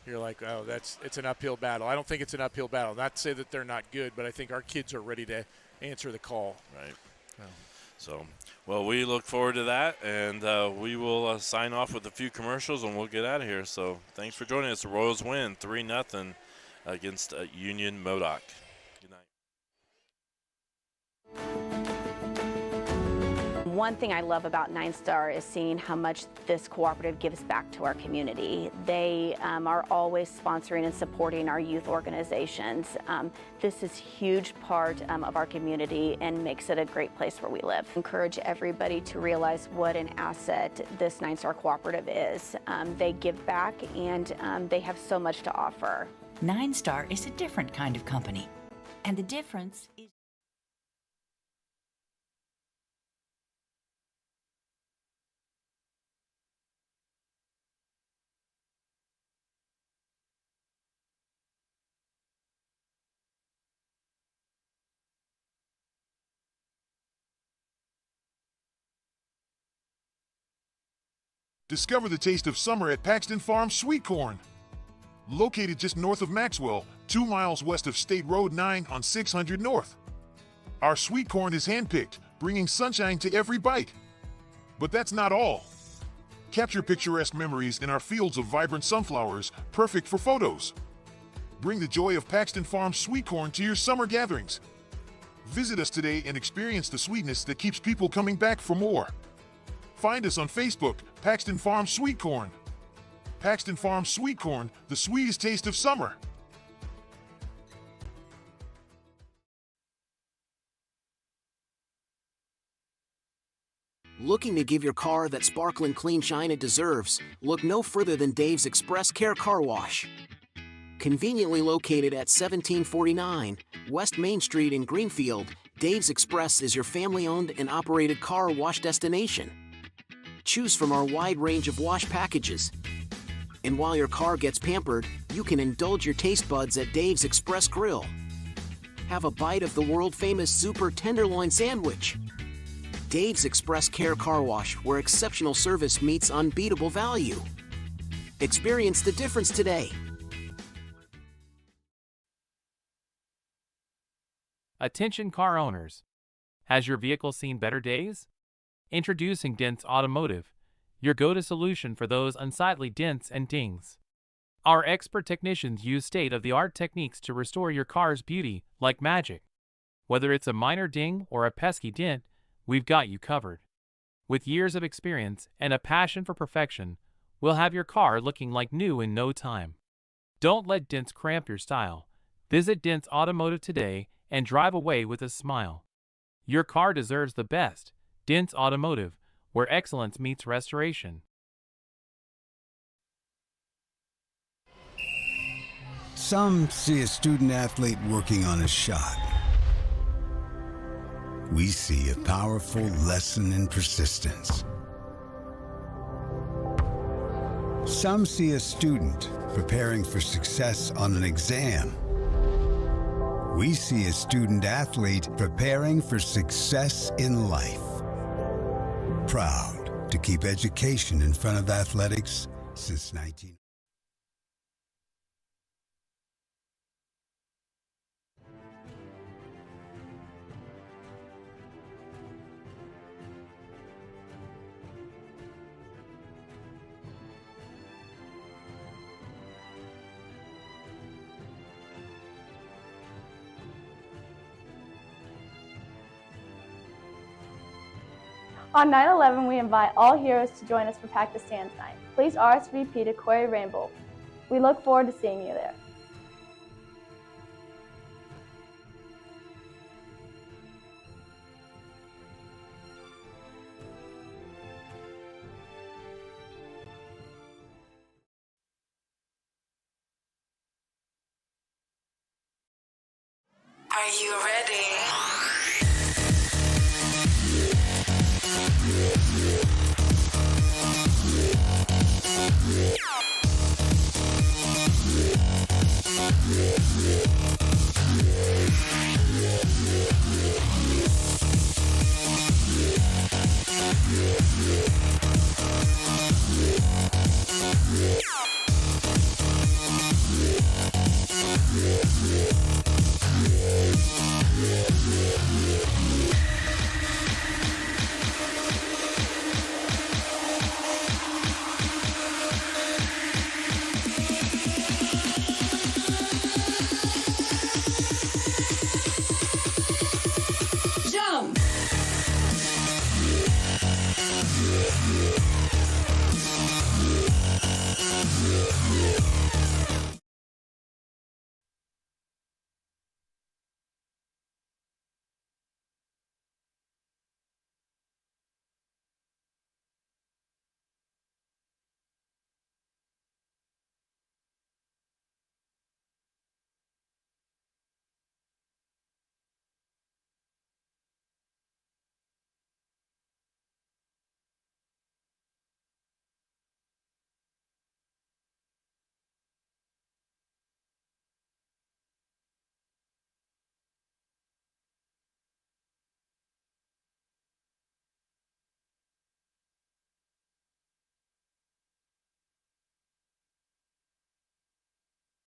S14: you're like, oh, it's an uphill battle. I don't think it's an uphill battle. Not to say that they're not good, but I think our kids are ready to answer the call.
S3: Right. So, well, we look forward to that, and we will sign off with a few commercials, and we'll get out of here. So thanks for joining us. The Royals win 3-0 against Union Modoc. Good night.
S6: One thing I love about 9-Star is seeing how much this cooperative gives back to our community. They are always sponsoring and supporting our youth organizations. This is a huge part of our community and makes it a great place where we live. Encourage everybody to realize what an asset this 9-Star cooperative is. They give back and they have so much to offer.
S7: 9-Star is a different kind of company, and the difference is
S8: Discover the taste of summer at Paxton Farm Sweet Corn. Located just north of Maxwell, 2 miles west of State Road 9 on 600 North. Our sweet corn is handpicked, bringing sunshine to every bite. But that's not all. Capture picturesque memories in our fields of vibrant sunflowers, perfect for photos. Bring the joy of Paxton Farms sweet corn to your summer gatherings. Visit us today and experience the sweetness that keeps people coming back for more. Find us on Facebook, Paxton Farms Sweet Corn. Paxton Farms Sweet Corn, the sweetest taste of summer.
S5: Looking to give your car that sparkling clean shine it deserves? Look no further than Dave's Express Care Car Wash. Conveniently located at 1749 West Main Street in Greenfield, Dave's Express is your family-owned and operated car wash destination. Choose from our wide range of wash packages. And while your car gets pampered, you can indulge your taste buds at Dave's Express Grill. Have a bite of the world-famous Super Tenderloin Sandwich. Dave's Express Care Car Wash, where exceptional service meets unbeatable value. Experience the difference today.
S12: Attention car owners. Has your vehicle seen better days? Introducing Dents Automotive, your go-to solution for those unsightly dents and dings. Our expert technicians use state-of-the-art techniques to restore your car's beauty like magic. Whether it's a minor ding or a pesky dent, we've got you covered. With years of experience and a passion for perfection, we'll have your car looking like new in no time. Don't let dents cramp your style. Visit Dents Automotive today and drive away with a smile. Your car deserves the best. Dents Automotive, where excellence meets restoration.
S16: Some see a student athlete working on a shot. We see a powerful lesson in persistence. Some see a student preparing for success on an exam. We see a student athlete preparing for success in life. Proud to keep education in front of athletics since 19...
S2: On 9/11, we invite all heroes to join us for Pakistan's Night. Please RSVP to Quarry Rainbow. We look forward to seeing you there.
S1: Are you ready? Jump!